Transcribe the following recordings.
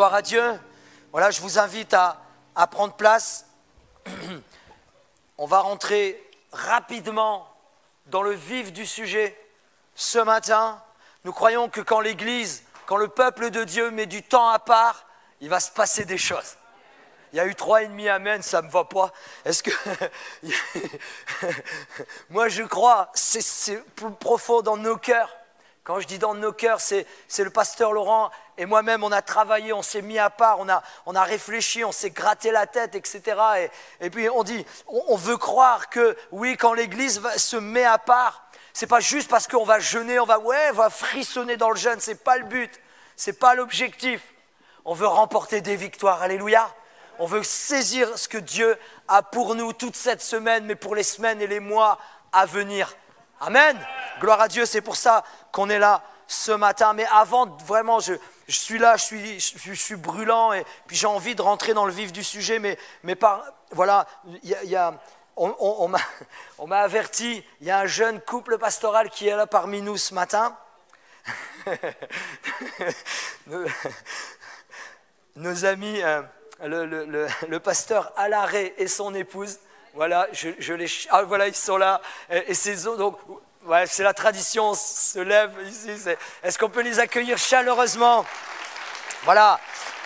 gloire à Dieu. Voilà, je vous invite à prendre place. On va rentrer rapidement dans le vif du sujet ce matin. Nous croyons que quand l'Église, quand le peuple de Dieu met du temps à part, il va se passer des choses. Il y a eu 3,5 amen, ça ne me va pas. Est-ce que... Moi, je crois, c'est plus profond dans nos cœurs. Quand je dis dans nos cœurs, c'est le pasteur Laurent et moi-même, on a travaillé, on s'est mis à part, on a réfléchi, on s'est gratté la tête, etc. Et puis on dit, on veut croire que oui, quand l'Église se met à part, c'est pas juste parce qu'on va jeûner, on va frissonner dans le jeûne, c'est pas le but, c'est pas l'objectif. On veut remporter des victoires, alléluia. On veut saisir ce que Dieu a pour nous toute cette semaine, mais pour les semaines et les mois à venir. Amen. Gloire à Dieu, c'est pour ça qu'on est là ce matin. Mais avant, vraiment, je suis là, je suis brûlant et puis j'ai envie de rentrer dans le vif du sujet. Mais voilà, on m'a averti, il y a un jeune couple pastoral qui est là parmi nous ce matin. Nos amis, le pasteur Alaré et son épouse. Voilà, voilà, ils sont là. Et ces autres, donc, ouais, c'est la tradition, on se lève ici. Est-ce qu'on peut les accueillir chaleureusement? Voilà,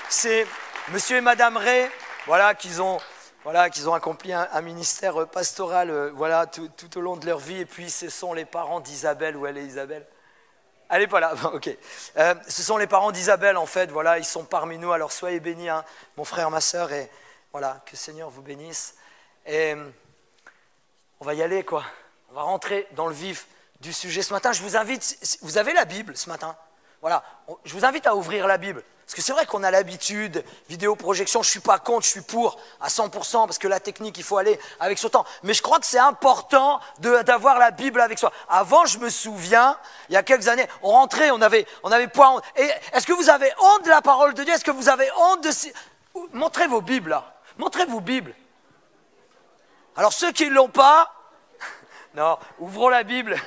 c'est monsieur et madame Ray, voilà, qu'ils ont accompli un ministère pastoral voilà, tout au long de leur vie. Et puis, ce sont les parents d'Isabelle. Où elle est, Isabelle? Elle n'est pas là, ok. Ce sont les parents d'Isabelle, en fait, voilà, ils sont parmi nous. Alors, soyez bénis, hein, mon frère, ma sœur, et voilà, que le Seigneur vous bénisse. Et on va y aller, quoi. On va rentrer dans le vif du sujet ce matin. Je vous invite, vous avez la Bible ce matin? Voilà, je vous invite à ouvrir la Bible. Parce que c'est vrai qu'on a l'habitude, vidéo-projection, je ne suis pas contre, je suis pour à 100%, parce que la technique, il faut aller avec son temps. Mais je crois que c'est important d'avoir la Bible avec soi. Avant, je me souviens, il y a quelques années, on rentrait, on avait pas honte. Et est-ce que vous avez honte de la parole de Dieu? Est-ce que vous avez honte de... Montrez vos Bibles, là. Montrez vos Bibles. Alors, ceux qui ne l'ont pas... Non, ouvrons la Bible.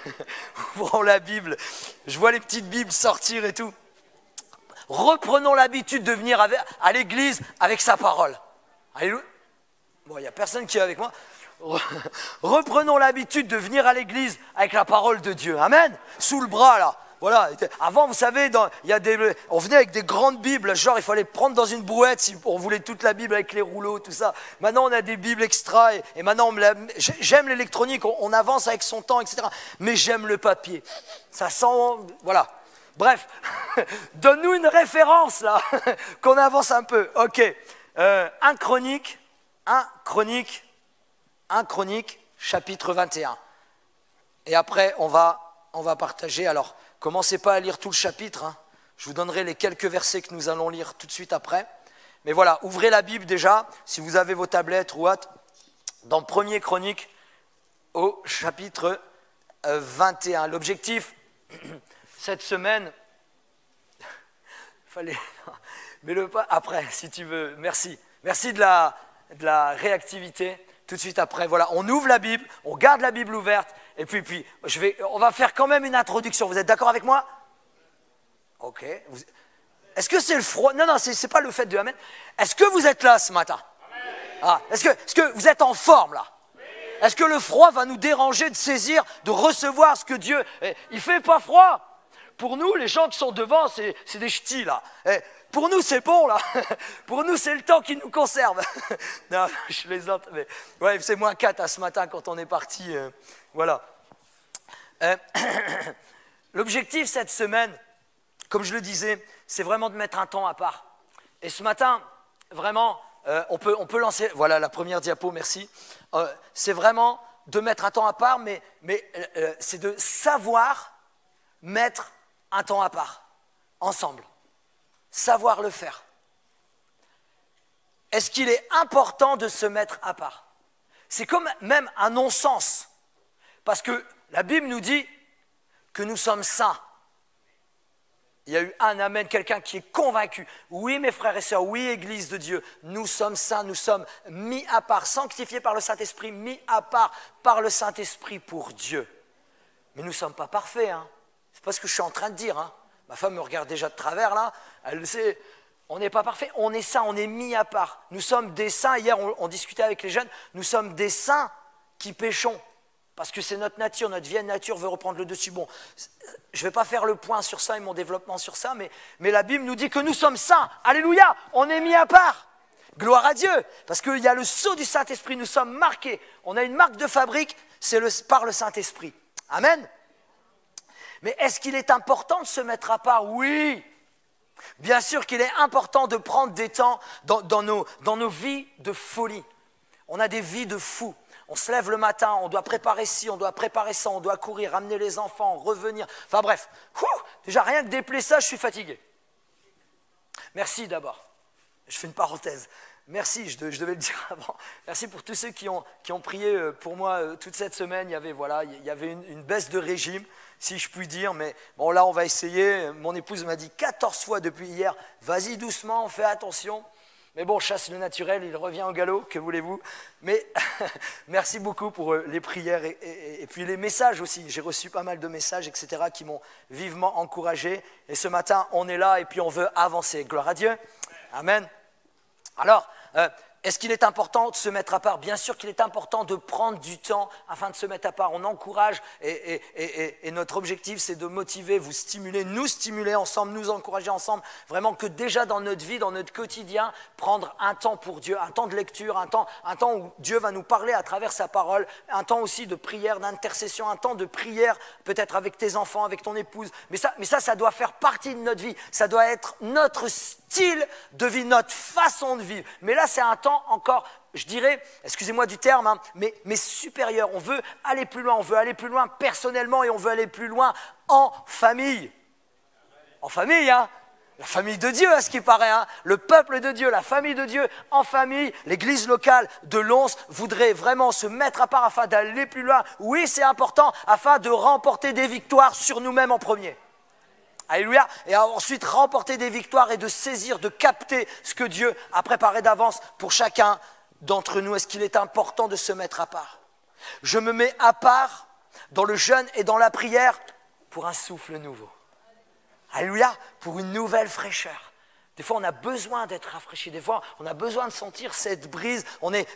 Ouvrons la Bible. Je vois les petites Bibles sortir et tout. Reprenons l'habitude de venir à l'église avec sa parole. Alléluia. Bon, il n'y a personne qui est avec moi. Reprenons l'habitude de venir à l'église avec la parole de Dieu. Amen. Sous le bras, là. Voilà. Avant, vous savez, on venait avec des grandes Bibles. Genre, il fallait prendre dans une brouette si on voulait toute la Bible avec les rouleaux, tout ça. Maintenant, on a des Bibles extra. Et maintenant, j'aime l'électronique. On avance avec son temps, etc. Mais j'aime le papier. Ça sent... Voilà. Bref, donne-nous une référence là, qu'on avance un peu. Ok, 1 Chronique, chapitre 21. Et après, on va partager. Alors, commencez pas à lire tout le chapitre. Hein. Je vous donnerai les quelques versets que nous allons lire tout de suite après. Mais voilà, ouvrez la Bible déjà, si vous avez vos tablettes ou autre, dans 1 Chronique, au chapitre 21. L'objectif... Cette semaine, mets-le pas après si tu veux, merci de la réactivité, tout de suite après, voilà, on ouvre la Bible, on garde la Bible ouverte, et puis on va faire quand même une introduction, vous êtes d'accord avec moi? Ok, est-ce que c'est le froid? Non, c'est pas le fait de Amen, est-ce que vous êtes là ce matin? Ah, est-ce que vous êtes en forme là? Est-ce que le froid va nous déranger de saisir, de recevoir ce que Dieu... Il fait pas froid. Pour nous, les gens qui sont devant, c'est des ch'tis, là. Pour nous, c'est bon, là. Pour nous, c'est le temps qui nous conserve. Non, je plaisante, mais... Ouais, c'est -4 ce matin quand on est parti. Voilà. L'objectif cette semaine, comme je le disais, c'est vraiment de mettre un temps à part. Et ce matin, vraiment, on peut lancer... Voilà, la première diapo, merci. C'est vraiment de mettre un temps à part, mais c'est de savoir mettre un temps à part, ensemble. Savoir le faire. Est-ce qu'il est important de se mettre à part? C'est comme même un non-sens, parce que la Bible nous dit que nous sommes saints. Il y a eu un amen, quelqu'un qui est convaincu. Oui, mes frères et sœurs, oui, Église de Dieu, nous sommes saints, nous sommes mis à part, sanctifiés par le Saint-Esprit, mis à part par le Saint-Esprit pour Dieu. Mais nous ne sommes pas parfaits, hein. C'est pas ce que je suis en train de dire. Hein. Ma femme me regarde déjà de travers là. Elle sait. On n'est pas parfait, on est saint, on est mis à part. Nous sommes des saints, hier on discutait avec les jeunes, nous sommes des saints qui péchons. Parce que c'est notre nature, notre vieille nature veut reprendre le dessus. Bon, je ne vais pas faire le point sur ça et mon développement sur ça, mais la Bible nous dit que nous sommes saints. Alléluia, on est mis à part. Gloire à Dieu, parce qu'il y a le sceau du Saint-Esprit, nous sommes marqués. On a une marque de fabrique, c'est par le Saint-Esprit. Amen. Mais est-ce qu'il est important de se mettre à part? Oui. Bien sûr qu'il est important de prendre des temps dans nos vies de folie. On a des vies de fous. On se lève le matin, on doit préparer ci, on doit préparer ça, on doit courir, ramener les enfants, revenir. Enfin bref, déjà rien que déplacer ça, je suis fatigué. Merci d'abord. Je fais une parenthèse. Merci, je devais le dire avant. Merci pour tous ceux qui ont prié pour moi toute cette semaine. Il y avait une baisse de régime, si je puis dire. Mais bon, là, on va essayer. Mon épouse m'a dit 14 fois depuis hier, vas-y doucement, fais attention. Mais bon, chasse le naturel, il revient au galop, que voulez-vous. Mais merci beaucoup pour les prières et puis les messages aussi. J'ai reçu pas mal de messages, etc., qui m'ont vivement encouragé. Et ce matin, on est là et puis on veut avancer. Gloire à Dieu. Amen. Alors, est-ce qu'il est important de se mettre à part? Bien sûr qu'il est important de prendre du temps afin de se mettre à part. On encourage et notre objectif, c'est de motiver, vous stimuler, nous stimuler ensemble, nous encourager ensemble. Vraiment que déjà dans notre vie, dans notre quotidien, prendre un temps pour Dieu, un temps de lecture, un temps où Dieu va nous parler à travers sa parole, un temps aussi de prière, d'intercession, un temps de prière peut-être avec tes enfants, avec ton épouse. Mais ça doit faire partie de notre vie. Ça doit être notre style de vie, notre façon de vivre. Mais là, c'est un temps encore, je dirais, excusez-moi du terme, hein, mais supérieur. On veut aller plus loin personnellement et on veut aller plus loin en famille. En famille, hein, la famille de Dieu, à ce qui paraît, hein, le peuple de Dieu, la famille de Dieu, en famille. L'église locale de Lons voudrait vraiment se mettre à part afin d'aller plus loin. Oui, c'est important, afin de remporter des victoires sur nous-mêmes en premier. Alléluia. Et ensuite remporter des victoires et de saisir, de capter ce que Dieu a préparé d'avance pour chacun d'entre nous. Est-ce qu'il est important de se mettre à part? Je me mets à part dans le jeûne et dans la prière pour un souffle nouveau. Alléluia. Pour une nouvelle fraîcheur. Des fois, on a besoin d'être rafraîchi. Des fois, on a besoin de sentir cette brise.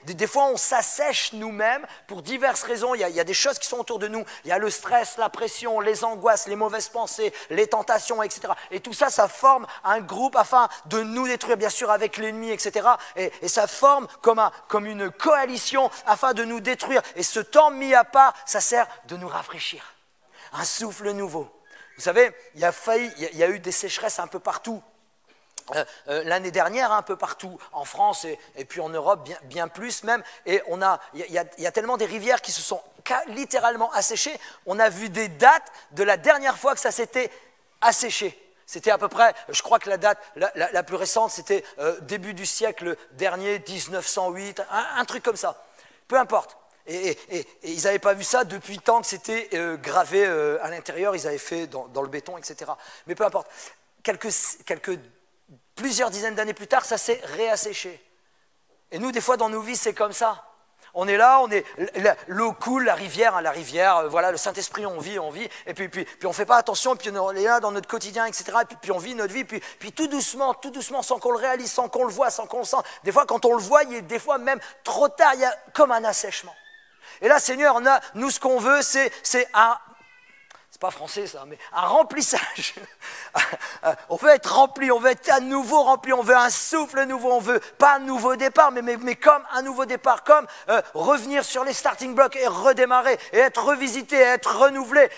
Des fois, on s'assèche nous-mêmes pour diverses raisons. Il y a des choses qui sont autour de nous. Il y a le stress, la pression, les angoisses, les mauvaises pensées, les tentations, etc. Et tout ça, ça forme un groupe afin de nous détruire, bien sûr, avec l'ennemi, etc. Et ça forme comme une coalition afin de nous détruire. Et ce temps mis à part, ça sert de nous rafraîchir. Un souffle nouveau. Vous savez, il y a eu des sécheresses un peu partout. L'année dernière, un peu partout en France et puis en Europe, bien plus même. Et il y a tellement des rivières qui se sont littéralement asséchées. On a vu des dates de la dernière fois que ça s'était asséché. C'était à peu près, je crois que la date la plus récente, c'était début du siècle dernier, 1908, un truc comme ça. Peu importe. Et ils n'avaient pas vu ça depuis tant que c'était gravé à l'intérieur, ils avaient fait dans le béton, etc. Mais peu importe. Plusieurs dizaines d'années plus tard, ça s'est réasséché. Et nous, des fois, dans nos vies, c'est comme ça. On est là, l'eau coule, la rivière, voilà, le Saint-Esprit, on vit, et puis on ne fait pas attention, et puis on est là dans notre quotidien, etc. Et puis on vit notre vie, puis tout doucement, sans qu'on le réalise, sans qu'on le voit, sans qu'on le sente. Des fois, quand on le voit, il y a des fois même trop tard, il y a comme un assèchement. Et là, Seigneur, nous, ce qu'on veut, c'est un... C'est pas français ça, mais un remplissage. On veut être rempli, on veut être à nouveau rempli, on veut un souffle nouveau, on veut pas un nouveau départ, mais comme un nouveau départ, comme revenir sur les starting blocks et redémarrer, et être revisité, et être renouvelé,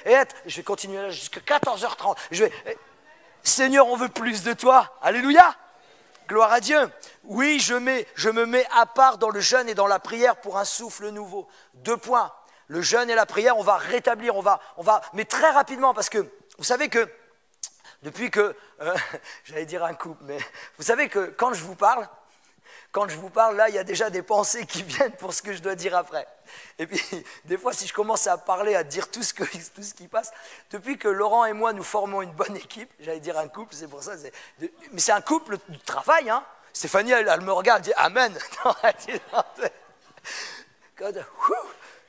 je vais continuer là jusqu'à 14h30. Seigneur, on veut plus de toi. Alléluia. Gloire à Dieu. Oui, je me mets à part dans le jeûne et dans la prière pour un souffle nouveau. 2 points. Le jeûne et la prière, on va rétablir, mais très rapidement, parce que vous savez que depuis que, j'allais dire un couple, mais vous savez que quand je vous parle, là, il y a déjà des pensées qui viennent pour ce que je dois dire après. Et puis, des fois, si je commence à parler, à dire tout ce qui passe, depuis que Laurent et moi, nous formons une bonne équipe, j'allais dire un couple, c'est pour ça, mais c'est un couple du travail, hein. Stéphanie, elle me regarde, elle dit « Amen ».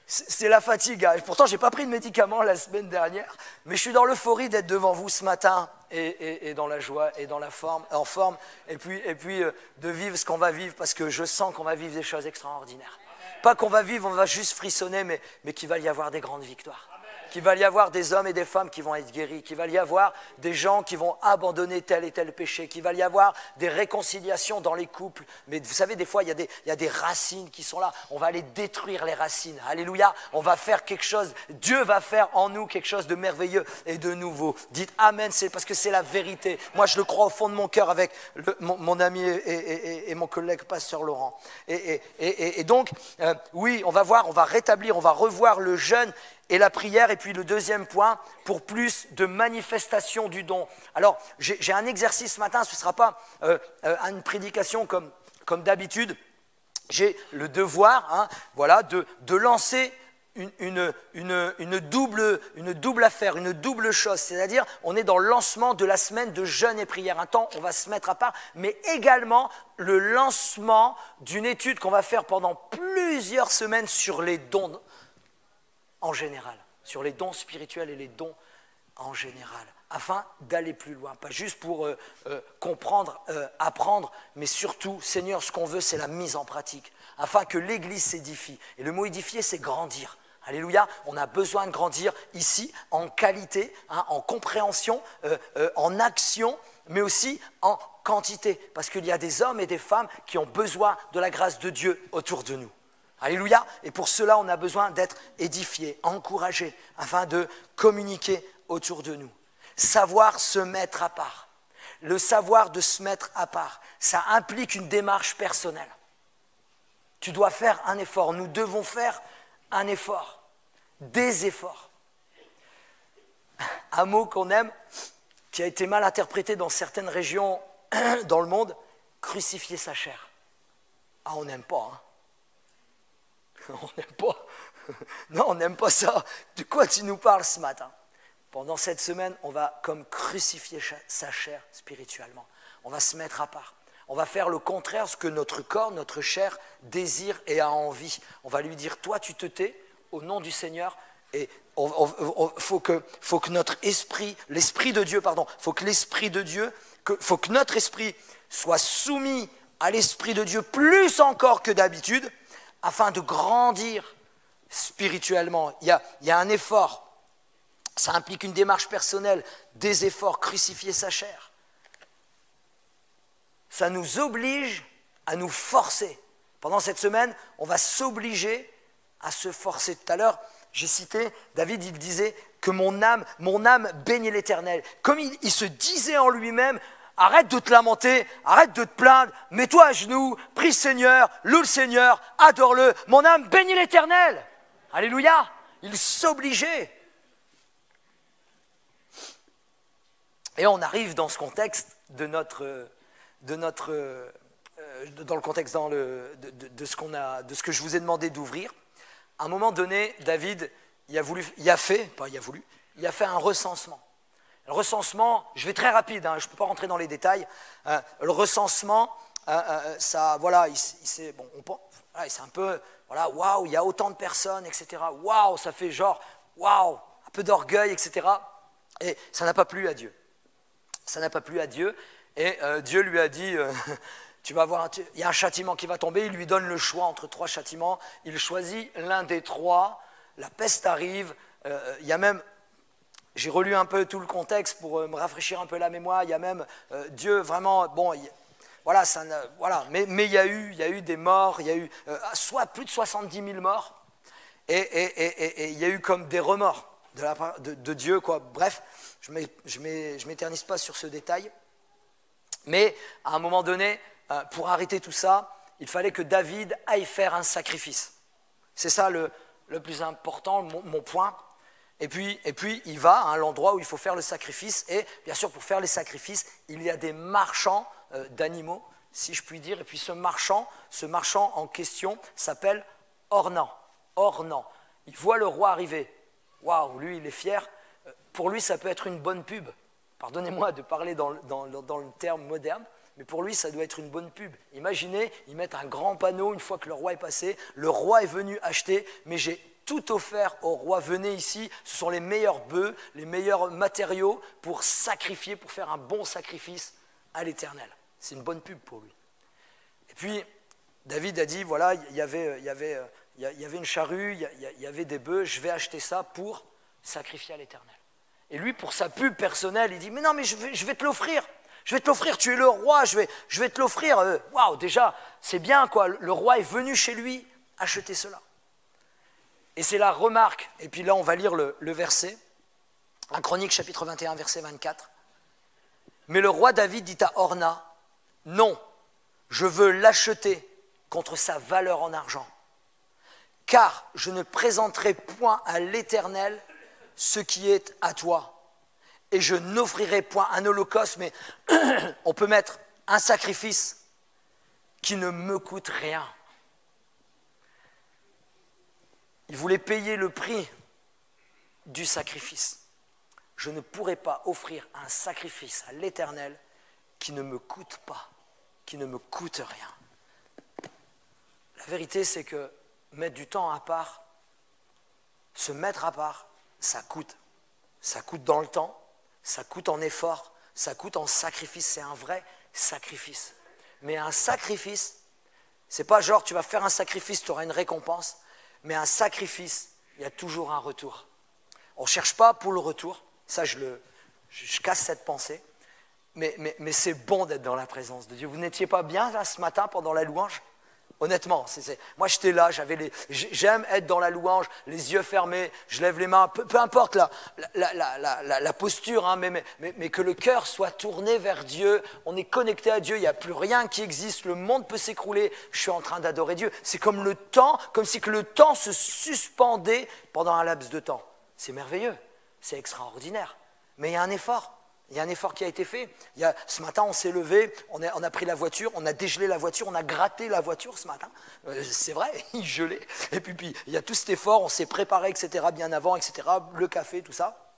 C'est la fatigue. Hein. Pourtant, je n'ai pas pris de médicaments la semaine dernière, mais je suis dans l'euphorie d'être devant vous ce matin et dans la joie et dans la en forme, et puis de vivre ce qu'on va vivre, parce que je sens qu'on va vivre des choses extraordinaires. Pas qu'on va vivre, on va juste frissonner, mais qu'il va y avoir des grandes victoires. Qu'il va y avoir des hommes et des femmes qui vont être guéris, qu'il va y avoir des gens qui vont abandonner tel et tel péché, qu'il va y avoir des réconciliations dans les couples. Mais vous savez, des fois, il y a des racines qui sont là. On va aller détruire les racines. Alléluia. On va faire quelque chose. Dieu va faire en nous quelque chose de merveilleux et de nouveau. Dites Amen, c'est parce que c'est la vérité. Moi, je le crois au fond de mon cœur avec mon ami et mon collègue pasteur Laurent. Et donc, oui, on va voir, on va rétablir, on va revoir le jeûne et la prière. Et puis le deuxième point, pour plus de manifestation du don. Alors, j'ai un exercice ce matin, ce ne sera pas une prédication comme d'habitude. J'ai le devoir voilà, de lancer une double affaire, une double chose. C'est-à-dire, on est dans le lancement de la semaine de jeûne et prière. Un temps, on va se mettre à part, mais également le lancement d'une étude qu'on va faire pendant plusieurs semaines sur les dons en général, sur les dons spirituels et les dons en général, afin d'aller plus loin, pas juste pour comprendre, apprendre, mais surtout, Seigneur, ce qu'on veut, c'est la mise en pratique, afin que l'Église s'édifie. Et le mot édifier, c'est grandir. Alléluia, on a besoin de grandir ici, en qualité, en compréhension, en action, mais aussi en quantité, parce qu'il y a des hommes et des femmes qui ont besoin de la grâce de Dieu autour de nous. Alléluia. Et pour cela, on a besoin d'être édifiés, encouragés, afin de communiquer autour de nous. Savoir se mettre à part. Le savoir de se mettre à part, ça implique une démarche personnelle. Tu dois faire un effort. Nous devons faire un effort, des efforts. Un mot qu'on aime, qui a été mal interprété dans certaines régions dans le monde, crucifier sa chair. Ah, on n'aime pas, hein. On n'aime pas. Non, on n'aime pas ça. De quoi tu nous parles ce matin? Pendant cette semaine, on va comme crucifier sa chair spirituellement. On va se mettre à part. On va faire le contraire, ce que notre corps, notre chair désire et a envie. On va lui dire, toi tu te tais au nom du Seigneur, et faut que notre esprit, l'esprit de Dieu, pardon, faut que notre esprit soit soumis à l'esprit de Dieu plus encore que d'habitude, afin de grandir spirituellement. Il y a un effort. Ça implique une démarche personnelle, des efforts, crucifier sa chair. Ça nous oblige à nous forcer. Pendant cette semaine, on va s'obliger à se forcer. Tout à l'heure, j'ai cité, David, il disait que mon âme bénit l'Éternel. Comme il se disait en lui-même, arrête de te lamenter, arrête de te plaindre, mets-toi à genoux, prie le Seigneur, loue le Seigneur, adore-le. Mon âme bénit l'Éternel. Alléluia. Il s'obligeait. Et on arrive dans ce contexte dans le contexte de ce que je vous ai demandé d'ouvrir. À un moment donné, David, il a fait un recensement. Le recensement, je vais très rapide, je ne peux pas rentrer dans les détails. Le recensement, ça, voilà, c'est un peu, voilà, waouh, il y a autant de personnes, etc. Waouh, ça fait genre, waouh, un peu d'orgueil, etc. Et ça n'a pas plu à Dieu. Ça n'a pas plu à Dieu. Et Dieu lui a dit, tu vas voir, il y a un châtiment qui va tomber. Il lui donne le choix entre 3 châtiments. Il choisit l'un des 3. La peste arrive. Il y a même, j'ai relu un peu tout le contexte pour me rafraîchir un peu la mémoire. Il y a même Dieu vraiment, bon, voilà, mais il y a eu des morts. Il y a eu soit plus de 70 000 morts. Et il y a eu comme des remords de la part de Dieu, quoi. Bref, je ne m'éternise pas sur ce détail. Mais à un moment donné, pour arrêter tout ça, il fallait que David aille faire un sacrifice. C'est ça le plus important, mon point. Et puis il va à l'endroit où il faut faire le sacrifice. Et bien sûr, pour faire les sacrifices, il y a des marchands d'animaux, si je puis dire. Et puis ce marchand en question s'appelle Ornan. Il voit le roi arriver. Waouh, lui, il est fier. Pour lui, ça peut être une bonne pub. Pardonnez-moi de parler dans le terme moderne, mais pour lui, ça doit être une bonne pub. Imaginez, ils mettent un grand panneau une fois que le roi est passé. Le roi est venu acheter, mais j'ai tout offert au roi. Venez ici, ce sont les meilleurs bœufs, les meilleurs matériaux pour sacrifier, pour faire un bon sacrifice à l'Éternel. C'est une bonne pub pour lui. Et puis, David a dit, voilà, il y avait une charrue, il y avait des bœufs, je vais acheter ça pour sacrifier à l'Éternel. Et lui, pour sa pub personnelle, il dit, mais non, mais je vais te l'offrir. Je vais te l'offrir, tu es le roi, je vais te l'offrir. Waouh, déjà, c'est bien, quoi. Le roi est venu chez lui acheter cela. Et c'est la remarque. Et puis là, on va lire le verset. 1 Chronique, chapitre 21, verset 24. Mais le roi David dit à Orna, non, je veux l'acheter contre sa valeur en argent. Car je ne présenterai point à l'Éternel ce qui est à toi. Et je n'offrirai point un holocauste, mais on peut mettre un sacrifice qui ne me coûte rien. Il voulait payer le prix du sacrifice. Je ne pourrais pas offrir un sacrifice à l'Éternel qui ne me coûte pas, qui ne me coûte rien. La vérité, c'est que mettre du temps à part, se mettre à part, ça coûte. Ça coûte dans le temps, ça coûte en effort, ça coûte en sacrifice. C'est un vrai sacrifice. Mais un sacrifice, c'est pas genre tu vas faire un sacrifice, tu auras une récompense. Mais un sacrifice, il y a toujours un retour. On ne cherche pas pour le retour. Ça, je casse cette pensée. Mais c'est bon d'être dans la présence de Dieu. Vous n'étiez pas bien là ce matin pendant la louange ? Honnêtement, moi j'étais là, j'aime être dans la louange, les yeux fermés, je lève les mains, peu importe la posture, hein, mais que le cœur soit tourné vers Dieu, on est connecté à Dieu, il n'y a plus rien qui existe, le monde peut s'écrouler, je suis en train d'adorer Dieu. C'est comme le temps, comme si que le temps se suspendait pendant un laps de temps. C'est merveilleux, c'est extraordinaire, mais il y a un effort. Il y a un effort qui a été fait. Ce matin, on s'est levé, on a pris la voiture, on a dégelé la voiture, on a gratté la voiture ce matin. C'est vrai, il gelait. Et puis, il y a tout cet effort, on s'est préparé, etc., bien avant, etc., le café, tout ça.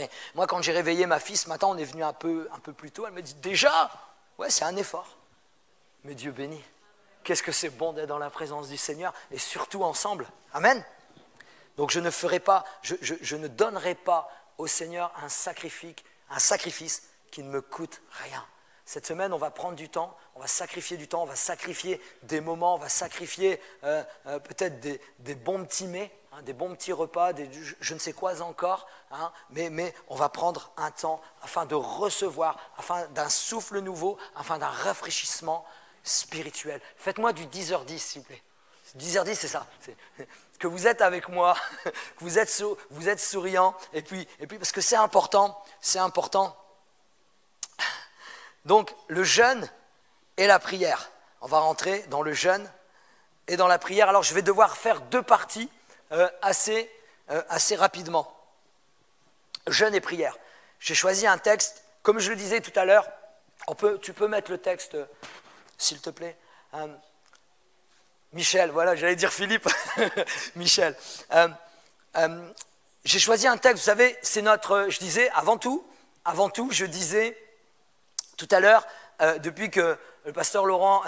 Et moi, quand j'ai réveillé ma fille ce matin, on est venu un peu plus tôt, elle me dit, déjà, ouais, c'est un effort. Mais Dieu bénit. Qu'est-ce que c'est bon d'être dans la présence du Seigneur, et surtout ensemble. Amen. Donc, je ne donnerai pas au Seigneur un sacrifice qui ne me coûte rien. Cette semaine, on va prendre du temps, on va sacrifier du temps, on va sacrifier des moments, on va sacrifier peut-être des bons petits mets, hein, des bons petits repas, je ne sais quoi encore, hein, mais on va prendre un temps afin de recevoir, afin d'un souffle nouveau, afin d'un rafraîchissement spirituel. Faites-moi du 10h10, s'il vous plaît. 10h10, c'est ça. Que vous êtes avec moi, que vous êtes souriant, et puis parce que c'est important. Donc, le jeûne et la prière. On va rentrer dans le jeûne et dans la prière. Alors, je vais devoir faire deux parties assez rapidement. Jeûne et prière. J'ai choisi un texte, comme je le disais tout à l'heure, tu peux mettre le texte, s'il te plaît. Michel, voilà, j'allais dire Philippe, Michel. J'ai choisi un texte, vous savez, c'est je disais, avant tout, je disais tout à l'heure, depuis que le pasteur Laurent,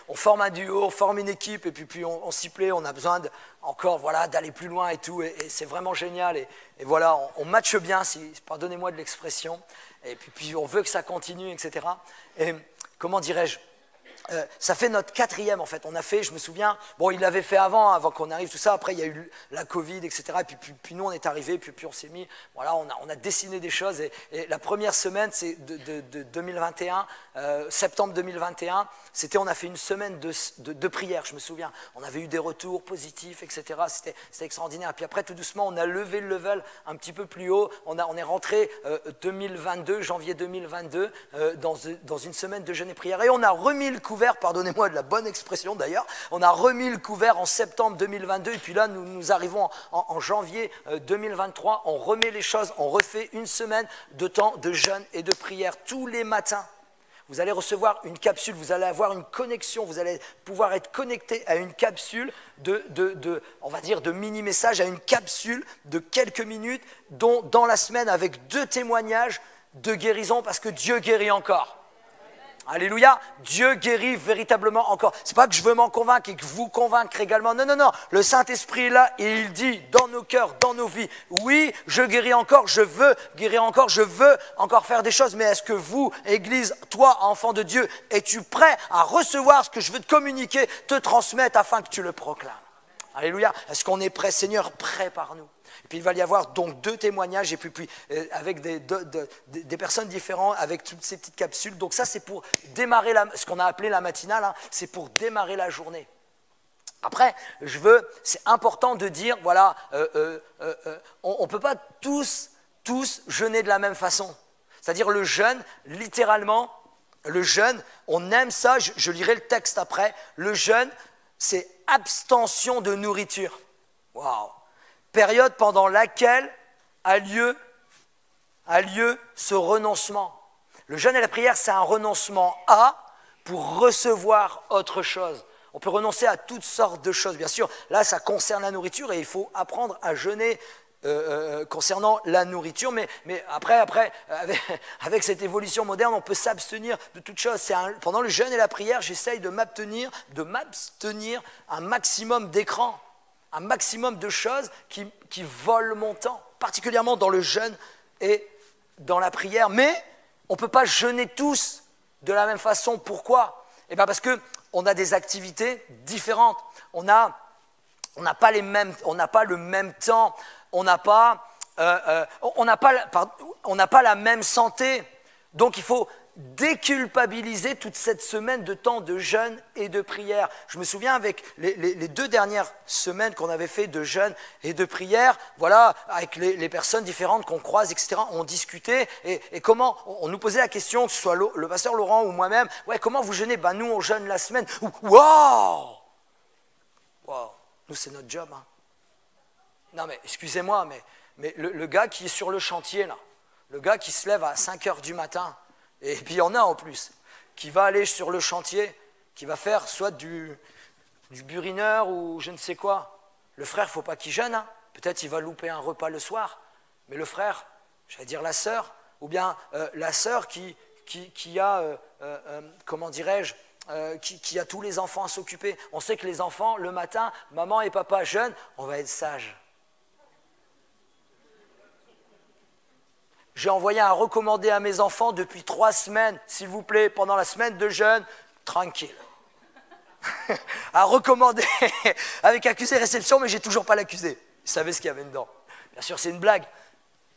on forme un duo, on forme une équipe, et puis on s'y plaît, on a besoin encore d'aller plus loin et tout, et c'est vraiment génial, et voilà, on matche bien, pardonnez-moi de l'expression, et puis on veut que ça continue, etc. Et comment dirais-je ? Ça fait notre 4e en fait, on a fait, je me souviens, bon il l'avait fait avant qu'on arrive tout ça, après il y a eu la Covid, etc. Et puis nous on est arrivés, puis on s'est mis, voilà, on a dessiné des choses et la première semaine c'est de 2021, septembre 2021, on a fait une semaine de prière, je me souviens, on avait eu des retours positifs, etc. C'était extraordinaire, et puis après tout doucement on a levé le level un petit peu plus haut, on est rentré 2022, janvier 2022, dans une semaine de jeûne et prière, et on a remis le couvert, pardonnez-moi de la bonne expression d'ailleurs, on a remis le couvert en septembre 2022 et puis là nous arrivons en janvier 2023, on remet les choses, on refait une semaine de temps de jeûne et de prière tous les matins. Vous allez recevoir une capsule, vous allez avoir une connexion, vous allez pouvoir être connecté à une capsule on va dire de mini-message, à une capsule de quelques minutes dont dans la semaine avec 2 témoignages de guérison parce que Dieu guérit encore. Alléluia, Dieu guérit véritablement encore. C'est pas que je veux m'en convaincre et que vous convaincre également. Non, non, non. Le Saint-Esprit est là et il dit dans nos cœurs, dans nos vies, oui, je guéris encore, je veux guérir encore, je veux encore faire des choses. Mais est-ce que vous, Église, toi, enfant de Dieu, es-tu prêt à recevoir ce que je veux te communiquer, te transmettre afin que tu le proclames? Alléluia. Est-ce qu'on est prêt, Seigneur? Prépare-nous. Et puis il va y avoir donc 2 témoignages et puis avec des personnes différentes, avec toutes ces petites capsules. Donc ça c'est pour démarrer ce qu'on a appelé la matinale, hein, c'est pour démarrer la journée. Après, c'est important de dire, voilà, on ne peut pas tous jeûner de la même façon. C'est-à-dire le jeûne, littéralement, le jeûne, on aime ça, je lirai le texte après, le jeûne, c'est abstention de nourriture. Waouh! Période pendant laquelle a lieu ce renoncement. Le jeûne et la prière, c'est un renoncement pour recevoir autre chose. On peut renoncer à toutes sortes de choses. Bien sûr, là, ça concerne la nourriture et il faut apprendre à jeûner concernant la nourriture. Mais après avec cette évolution moderne, on peut s'abstenir de toutes choses. Pendant le jeûne et la prière, j'essaye de m'abstenir un maximum d'écran. Un maximum de choses qui volent mon temps, particulièrement dans le jeûne et dans la prière. Mais on ne peut pas jeûner tous de la même façon. Pourquoi? Eh bien parce qu'on a des activités différentes. On n'a pas le même temps. On n'a pas la même santé. Donc il faut déculpabiliser toute cette semaine de temps de jeûne et de prière. Je me souviens avec les 2 dernières semaines qu'on avait fait de jeûne et de prière, voilà, avec les personnes différentes qu'on croise, etc., on discutait et comment, on nous posait la question, que ce soit le pasteur Laurent ou moi-même, ouais, comment vous jeûnez? Ben nous on jeûne la semaine. Waouh! Nous c'est notre job. Hein. Non mais excusez-moi, mais le gars qui est sur le chantier là, le gars qui se lève à 5h du matin, et puis il y en a en plus, qui va aller sur le chantier, qui va faire soit du burineur ou je ne sais quoi. Le frère, il ne faut pas qu'il jeûne. Hein. Peut-être il va louper un repas le soir, mais le frère, j'allais dire la sœur, ou bien la sœur qui a, comment dirais-je, qui a tous les enfants à s'occuper. On sait que les enfants, le matin, maman et papa jeûnent, on va être sages. J'ai envoyé un recommandé à mes enfants depuis 3 semaines, s'il vous plaît, pendant la semaine de jeûne, tranquille. Un recommandé avec accusé réception, mais j'ai toujours pas l'accusé. Vous savez ce qu'il y avait dedans. Bien sûr, c'est une blague.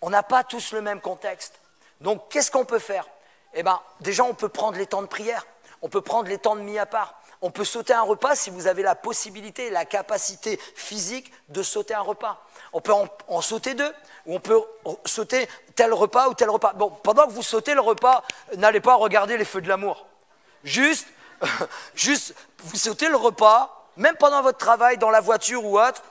On n'a pas tous le même contexte. Donc, qu'est-ce qu'on peut faire? Eh bien, déjà, on peut prendre les temps de prière. On peut prendre les temps de mis à part. On peut sauter un repas si vous avez la possibilité, la capacité physique de sauter un repas. On peut en sauter 2, ou on peut sauter tel repas ou tel repas. Bon, pendant que vous sautez le repas, n'allez pas regarder les feux de l'amour. Juste, vous sautez le repas, même pendant votre travail, dans la voiture ou autre,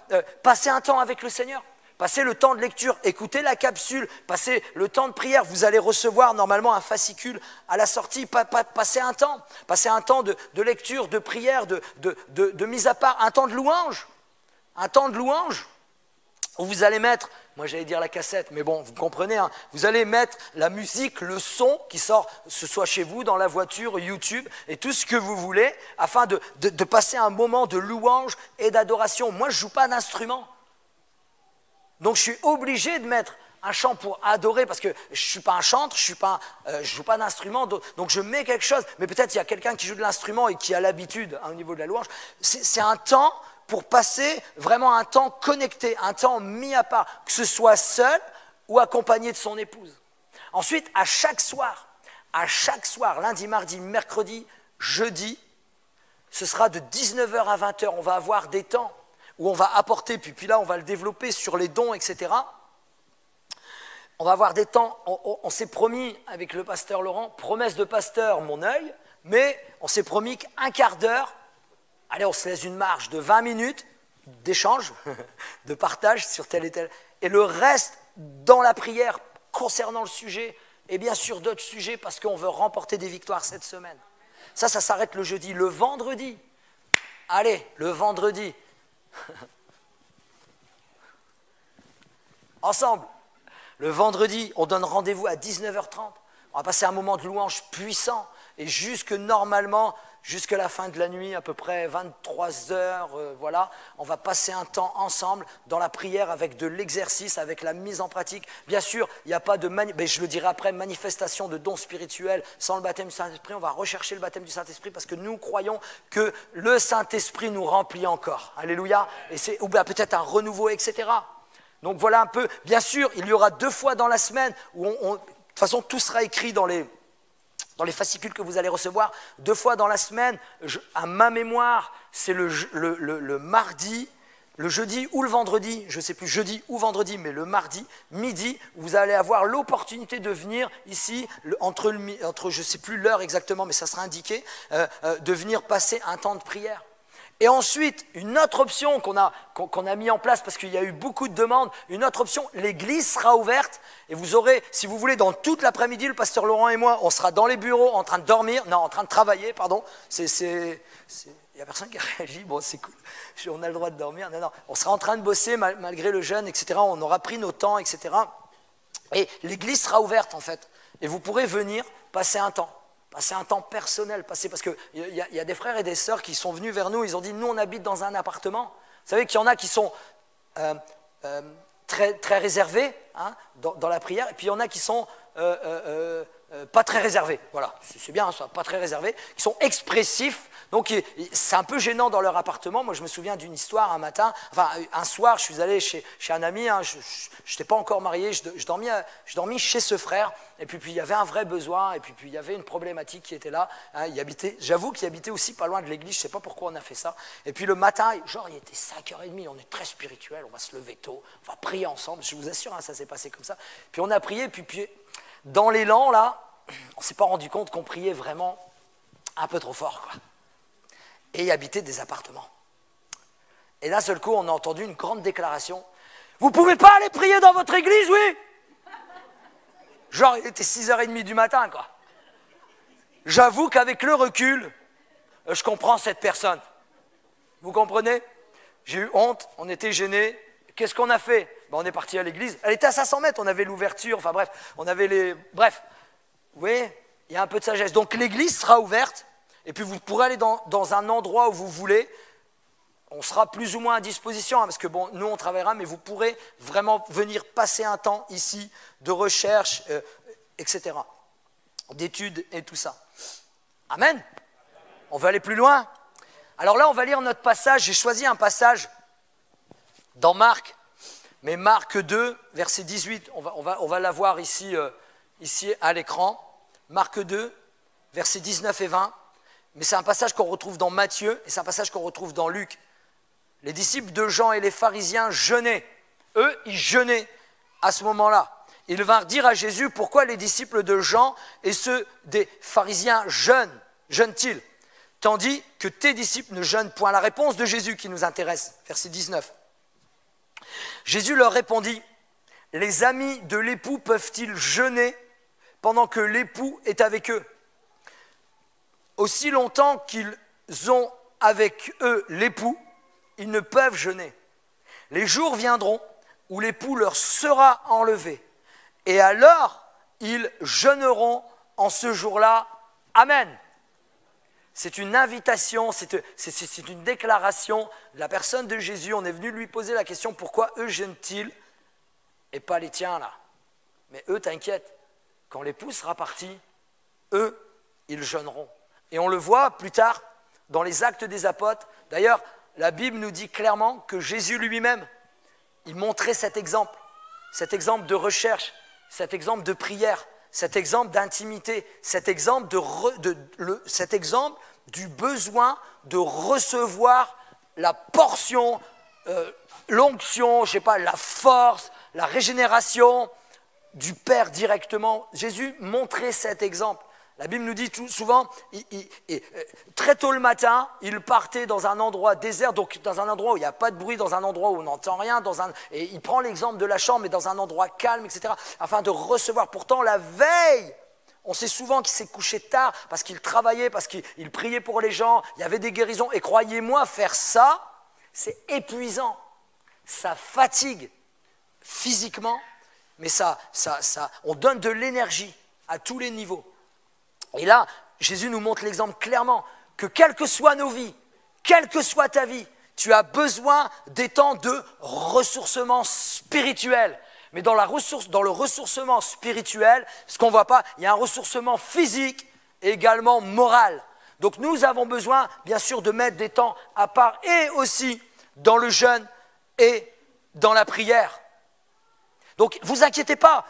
passez un temps avec le Seigneur. Passez le temps de lecture, écoutez la capsule, passez le temps de prière. Vous allez recevoir normalement un fascicule à la sortie. Passez un temps de lecture, de prière, de mise à part, un temps de louange. Un temps de louange où vous allez mettre, moi j'allais dire la cassette, mais bon, vous comprenez, hein, vous allez mettre la musique, le son qui sort, ce soit chez vous, dans la voiture, YouTube, et tout ce que vous voulez, afin de passer un moment de louange et d'adoration. Moi, je ne joue pas d'instrument. Donc je suis obligé de mettre un chant pour adorer parce que je ne suis pas un chanteur, je ne joue pas d'instrument, donc je mets quelque chose. Mais peut-être il y a quelqu'un qui joue de l'instrument et qui a l'habitude hein, au niveau de la louange. C'est un temps pour passer vraiment un temps connecté, un temps mis à part, que ce soit seul ou accompagné de son épouse. Ensuite, à chaque soir, lundi, mardi, mercredi, jeudi, ce sera de 19h à 20h, on va avoir des temps où on va apporter, puis là on va le développer sur les dons, etc. On va avoir des temps, on s'est promis avec le pasteur Laurent, promesse de pasteur, mon œil, mais on s'est promis qu'un quart d'heure, allez on se laisse une marge de 20 minutes d'échange, de partage sur tel et tel, et le reste dans la prière concernant le sujet, et bien sûr d'autres sujets parce qu'on veut remporter des victoires cette semaine. Ça s'arrête le jeudi. Le vendredi, le vendredi, ensemble, le vendredi, on donne rendez-vous à 19h30. On va passer un moment de louange puissant. et normalement, jusqu'à la fin de la nuit, à peu près 23 heures, voilà, on va passer un temps ensemble dans la prière avec de l'exercice, avec la mise en pratique. Bien sûr, il n'y a pas de, je le dirai après, manifestation de dons spirituels sans le baptême du Saint-Esprit. On va rechercher le baptême du Saint-Esprit parce que nous croyons que le Saint-Esprit nous remplit encore. Alléluia. Ou bien peut-être un renouveau, etc. Donc voilà un peu. Bien sûr, il y aura 2 fois dans la semaine où de toute façon, tout sera écrit dans les fascicules que vous allez recevoir, 2 fois dans la semaine, à ma mémoire, c'est le mardi, le jeudi ou le vendredi, je ne sais plus, jeudi ou vendredi, mais le mardi, midi, vous allez avoir l'opportunité de venir ici, entre je ne sais plus l'heure exactement, mais ça sera indiqué, de venir passer un temps de prière. Et ensuite, une autre option qu'on a mis en place parce qu'il y a eu beaucoup de demandes, une autre option, l'église sera ouverte et vous aurez, si vous voulez, dans toute l'après-midi, le pasteur Laurent et moi, on sera dans les bureaux en train de travailler, pardon. Il n'y a personne qui réagit, bon c'est cool, on a le droit de dormir, non, on sera en train de bosser malgré le jeûne, etc. On aura pris nos temps, etc. Et l'église sera ouverte en fait et vous pourrez venir passer un temps. Passer un temps personnel, parce qu'il y a des frères et des sœurs qui sont venus vers nous, ils ont dit, nous on habite dans un appartement. Vous savez qu'il y en a qui sont très, très réservés dans la prière, et puis il y en a qui sont pas très réservés. Voilà, c'est bien, ça, pas très réservés, qui sont expressifs. Donc c'est un peu gênant dans leur appartement. Moi je me souviens d'une histoire un matin, enfin un soir je suis allé chez un ami, je n'étais pas encore marié, je dormis chez ce frère, et puis il y avait un vrai besoin, et puis il y avait une problématique qui était là, j'avoue qu'il habitait aussi pas loin de l'église, je ne sais pas pourquoi on a fait ça, et puis le matin, genre il était 5h30, on est très spirituel, on va se lever tôt, on va prier ensemble, je vous assure, ça s'est passé comme ça, puis on a prié, puis dans l'élan là, on ne s'est pas rendu compte qu'on priait vraiment un peu trop fort, quoi. Et y habiter des appartements. Et d'un seul coup, on a entendu une grande déclaration. Vous ne pouvez pas aller prier dans votre église, oui? Genre, il était 6h30 du matin, quoi. J'avoue qu'avec le recul, je comprends cette personne. Vous comprenez? J'ai eu honte, on était gênés. Qu'est-ce qu'on a fait? On est parti à l'église. Elle était à 500 mètres, on avait l'ouverture, enfin bref, on avait les... Bref, vous voyez, il y a un peu de sagesse. Donc l'église sera ouverte. Et puis vous pourrez aller dans un endroit où vous voulez, on sera plus ou moins à disposition, parce que bon, nous on travaillera, mais vous pourrez vraiment venir passer un temps ici de recherche, etc., d'études et tout ça. Amen. On veut aller plus loin. Alors là, on va lire notre passage. J'ai choisi un passage dans Marc, mais Marc 2, verset 18. On va l'avoir ici à l'écran. Marc 2, versets 19 et 20. Mais c'est un passage qu'on retrouve dans Matthieu et c'est un passage qu'on retrouve dans Luc. Les disciples de Jean et les pharisiens jeûnaient. Eux, ils jeûnaient à ce moment-là. Ils vinrent dire à Jésus, pourquoi les disciples de Jean et ceux des pharisiens jeûnent-ils, tandis que tes disciples ne jeûnent point? La réponse de Jésus qui nous intéresse, verset 19. Jésus leur répondit, les amis de l'époux peuvent-ils jeûner pendant que l'époux est avec eux? Aussi longtemps qu'ils ont avec eux l'époux, ils ne peuvent jeûner. Les jours viendront où l'époux leur sera enlevé, et alors ils jeûneront en ce jour-là. Amen. C'est une invitation, c'est une déclaration de la personne de Jésus. On est venu lui poser la question, pourquoi eux jeûnent-ils et pas les tiens là? Mais eux, t'inquiète, quand l'époux sera parti, eux, ils jeûneront. Et on le voit plus tard dans les Actes des Apôtres. D'ailleurs, la Bible nous dit clairement que Jésus lui-même, il montrait cet exemple de recherche, cet exemple de prière, cet exemple d'intimité, cet exemple du besoin de recevoir la portion, l'onction, je sais pas, la force, la régénération du Père directement. Jésus montrait cet exemple. La Bible nous dit souvent, très tôt le matin, il partait dans un endroit désert, donc dans un endroit où il n'y a pas de bruit, dans un endroit où on n'entend rien, et il prend l'exemple de la chambre, mais dans un endroit calme, etc., afin de recevoir. Pourtant, la veille, on sait souvent qu'il s'est couché tard, parce qu'il travaillait, parce qu'il priait pour les gens, il y avait des guérisons, et croyez-moi, faire ça, c'est épuisant, ça fatigue physiquement, mais on donne de l'énergie à tous les niveaux. Et là, Jésus nous montre l'exemple clairement que quelles que soient nos vies, quelle que soit ta vie, tu as besoin des temps de ressourcement spirituel. Mais dans le ressourcement spirituel, ce qu'on ne voit pas, il y a un ressourcement physique et également moral. Donc nous avons besoin, bien sûr, de mettre des temps à part et aussi dans le jeûne et dans la prière. Donc, vous inquiétez pas,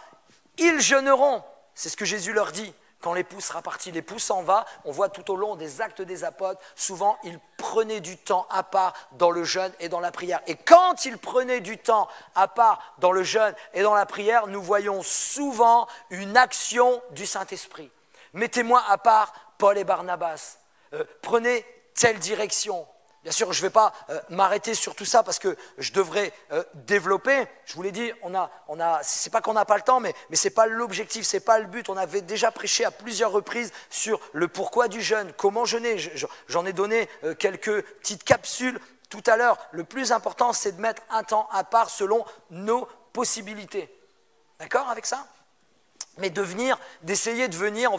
ils jeûneront. C'est ce que Jésus leur dit quand l'époux sera parti. L'époux s'en va. On voit tout au long des actes des apôtres, souvent, ils prenaient du temps à part dans le jeûne et dans la prière. Et quand ils prenaient du temps à part dans le jeûne et dans la prière, nous voyons souvent une action du Saint-Esprit. Mettez-moi à part Paul et Barnabas. Prenez telle direction. Bien sûr, je ne vais pas m'arrêter sur tout ça parce que je devrais développer. Je vous l'ai dit, ce n'est pas qu'on n'a pas le temps, mais ce n'est pas l'objectif, ce n'est pas le but. On avait déjà prêché à plusieurs reprises sur le pourquoi du jeûne, comment jeûner. J'en ai donné quelques petites capsules tout à l'heure. Le plus important, c'est de mettre un temps à part selon nos possibilités. D'accord avec ça ? Mais d'essayer de venir,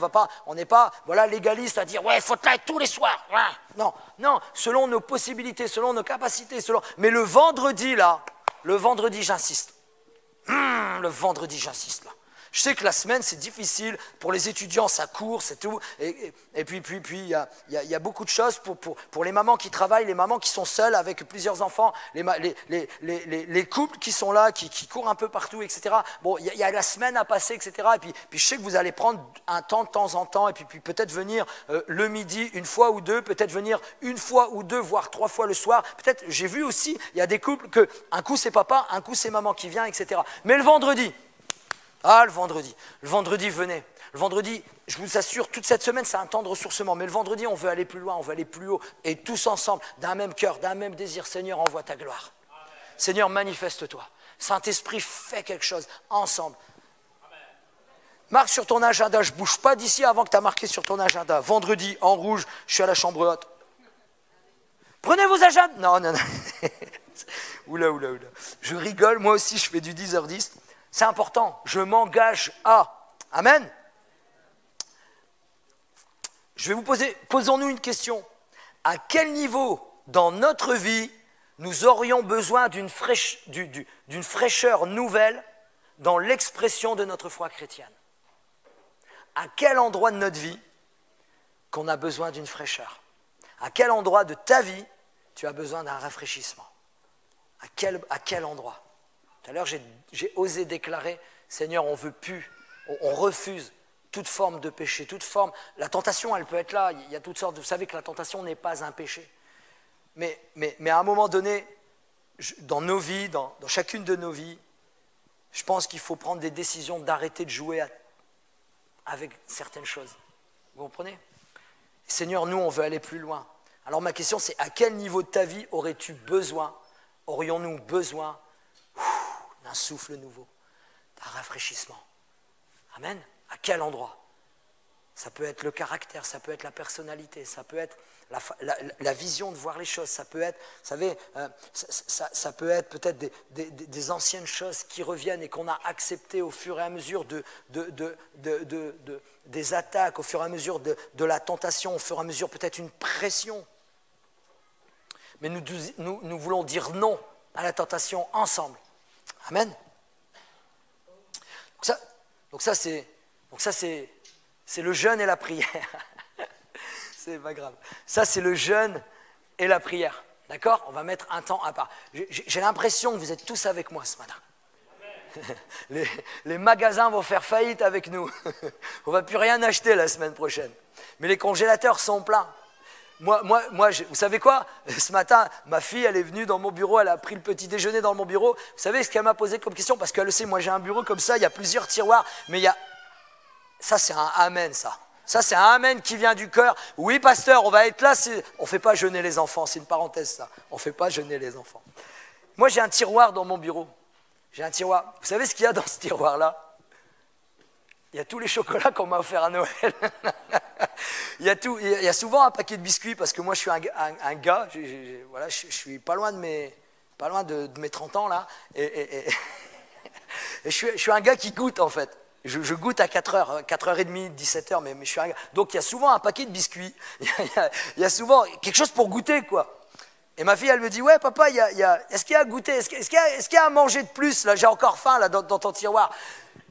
on n'est pas légaliste à dire ouais, il faut te laver tous les soirs. Ouais. Non, selon nos possibilités, selon nos capacités, mais le vendredi j'insiste. Le vendredi j'insiste là. Je sais que la semaine c'est difficile, pour les étudiants ça court, c'est tout, et puis il y a beaucoup de choses pour les mamans qui travaillent, les mamans qui sont seules avec plusieurs enfants, les couples qui sont là, qui courent un peu partout, etc. Bon, il y a la semaine à passer, etc. Et puis je sais que vous allez prendre un temps de temps en temps, et puis peut-être venir le midi une fois ou deux, peut-être venir une fois ou deux, voire 3 fois le soir. Peut-être, j'ai vu aussi, il y a des couples que un coup c'est papa, un coup c'est maman qui vient, etc. Mais le vendredi, venez. Le vendredi, je vous assure, toute cette semaine, c'est un temps de ressourcement. Mais le vendredi, on veut aller plus loin, on veut aller plus haut. Et tous ensemble, d'un même cœur, d'un même désir, Seigneur, envoie ta gloire. Amen. Seigneur, manifeste-toi. Saint-Esprit, fais quelque chose, ensemble. Amen. Marque sur ton agenda, je ne bouge pas d'ici avant que tu as marqué sur ton agenda. Vendredi, en rouge, je suis à la chambre haute. Prenez vos agendas. Non. Oula. Je rigole, moi aussi, je fais du 10h10. C'est important, je m'engage à. Amen. Je vais vous posons-nous une question. À quel niveau dans notre vie nous aurions besoin d'une fraîcheur nouvelle dans l'expression de notre foi chrétienne? À quel endroit de notre vie qu'on a besoin d'une fraîcheur? À quel endroit de ta vie tu as besoin d'un rafraîchissement? À quel endroit? Tout à l'heure, j'ai osé déclarer, Seigneur, on veut plus, on refuse toute forme de péché, toute forme. La tentation, elle peut être là, il y a toutes sortes. Vous savez que la tentation n'est pas un péché. Mais à un moment donné, dans nos vies, dans chacune de nos vies, je pense qu'il faut prendre des décisions d'arrêter de jouer avec certaines choses. Vous comprenez? Seigneur, nous, on veut aller plus loin. Alors ma question, c'est à quel niveau de ta vie aurions-nous besoin d'un souffle nouveau, d'un rafraîchissement? Amen. À quel endroit? Ça peut être le caractère, ça peut être la personnalité, ça peut être la vision de voir les choses, ça peut être, vous savez, ça peut être peut-être des anciennes choses qui reviennent et qu'on a acceptées au fur et à mesure des attaques, au fur et à mesure de la tentation, au fur et à mesure peut-être une pression. Mais nous voulons dire non à la tentation ensemble. Amen. Donc ça c'est le jeûne et la prière. C'est pas grave. Ça, c'est le jeûne et la prière. D'accord? On va mettre un temps à part. J'ai l'impression que vous êtes tous avec moi ce matin. Les magasins vont faire faillite avec nous. On ne va plus rien acheter la semaine prochaine. Mais les congélateurs sont pleins. Moi, vous savez quoi? Ce matin, ma fille, elle est venue dans mon bureau, elle a pris le petit déjeuner dans mon bureau. Vous savez ce qu'elle m'a posé comme question? Parce qu'elle le sait, moi j'ai un bureau comme ça, il y a plusieurs tiroirs, mais il y a... Ça, c'est un amen, ça. Ça, c'est un amen qui vient du cœur. Oui, pasteur, on va être là. On ne fait pas jeûner les enfants, c'est une parenthèse, ça. On ne fait pas jeûner les enfants. Moi, j'ai un tiroir dans mon bureau. J'ai un tiroir. Vous savez ce qu'il y a dans ce tiroir-là? Il y a tous les chocolats qu'on m'a offerts à Noël. Il y a souvent un paquet de biscuits, parce que moi, je suis un gars. Voilà, je suis pas loin de mes 30 ans, là. Et je suis un gars qui goûte, en fait. Je goûte à 4h, 4h30, 17h, mais je suis un... Donc il y a souvent un paquet de biscuits, il y a souvent quelque chose pour goûter, quoi. Et ma fille, elle me dit, ouais, papa, est-ce qu'il y a à goûter, est-ce qu'il y a à manger de plus, là, j'ai encore faim, là, dans ton tiroir.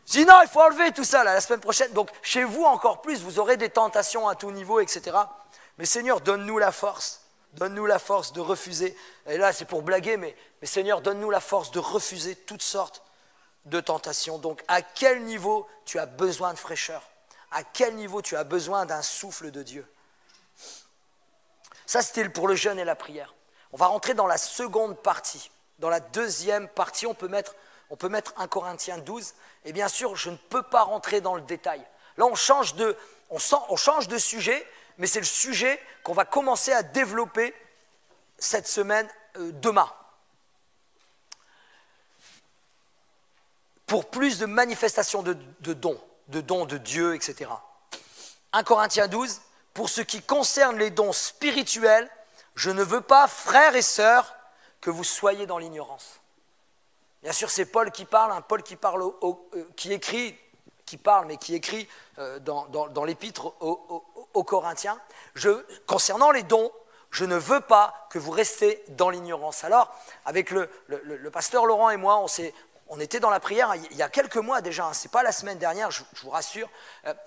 Je dis, non, il faut enlever tout ça, là, la semaine prochaine. Donc, chez vous, encore plus, vous aurez des tentations à tout niveau, etc. Mais Seigneur, donne-nous la force de refuser. Et là, c'est pour blaguer, mais Seigneur, donne-nous la force de refuser toutes sortes de tentations. Donc, à quel niveau tu as besoin de fraîcheur? À quel niveau tu as besoin d'un souffle de Dieu? Ça, c'était pour le jeûne et la prière. On va rentrer dans la seconde partie. Dans la deuxième partie, on peut mettre 1 Corinthiens 12. Et bien sûr, je ne peux pas rentrer dans le détail. Là, on change de sujet, mais c'est le sujet qu'on va commencer à développer cette semaine, demain. Pour plus de manifestations de dons de Dieu, etc. 1 Corinthiens 12, pour ce qui concerne les dons spirituels, je ne veux pas, frères et sœurs, que vous soyez dans l'ignorance. Bien sûr, c'est Paul qui parle, Paul qui écrit dans l'épître aux Corinthiens. Concernant les dons, je ne veux pas que vous restiez dans l'ignorance. Alors, avec le pasteur Laurent et moi, on était dans la prière il y a quelques mois déjà, ce n'est pas la semaine dernière, je vous rassure,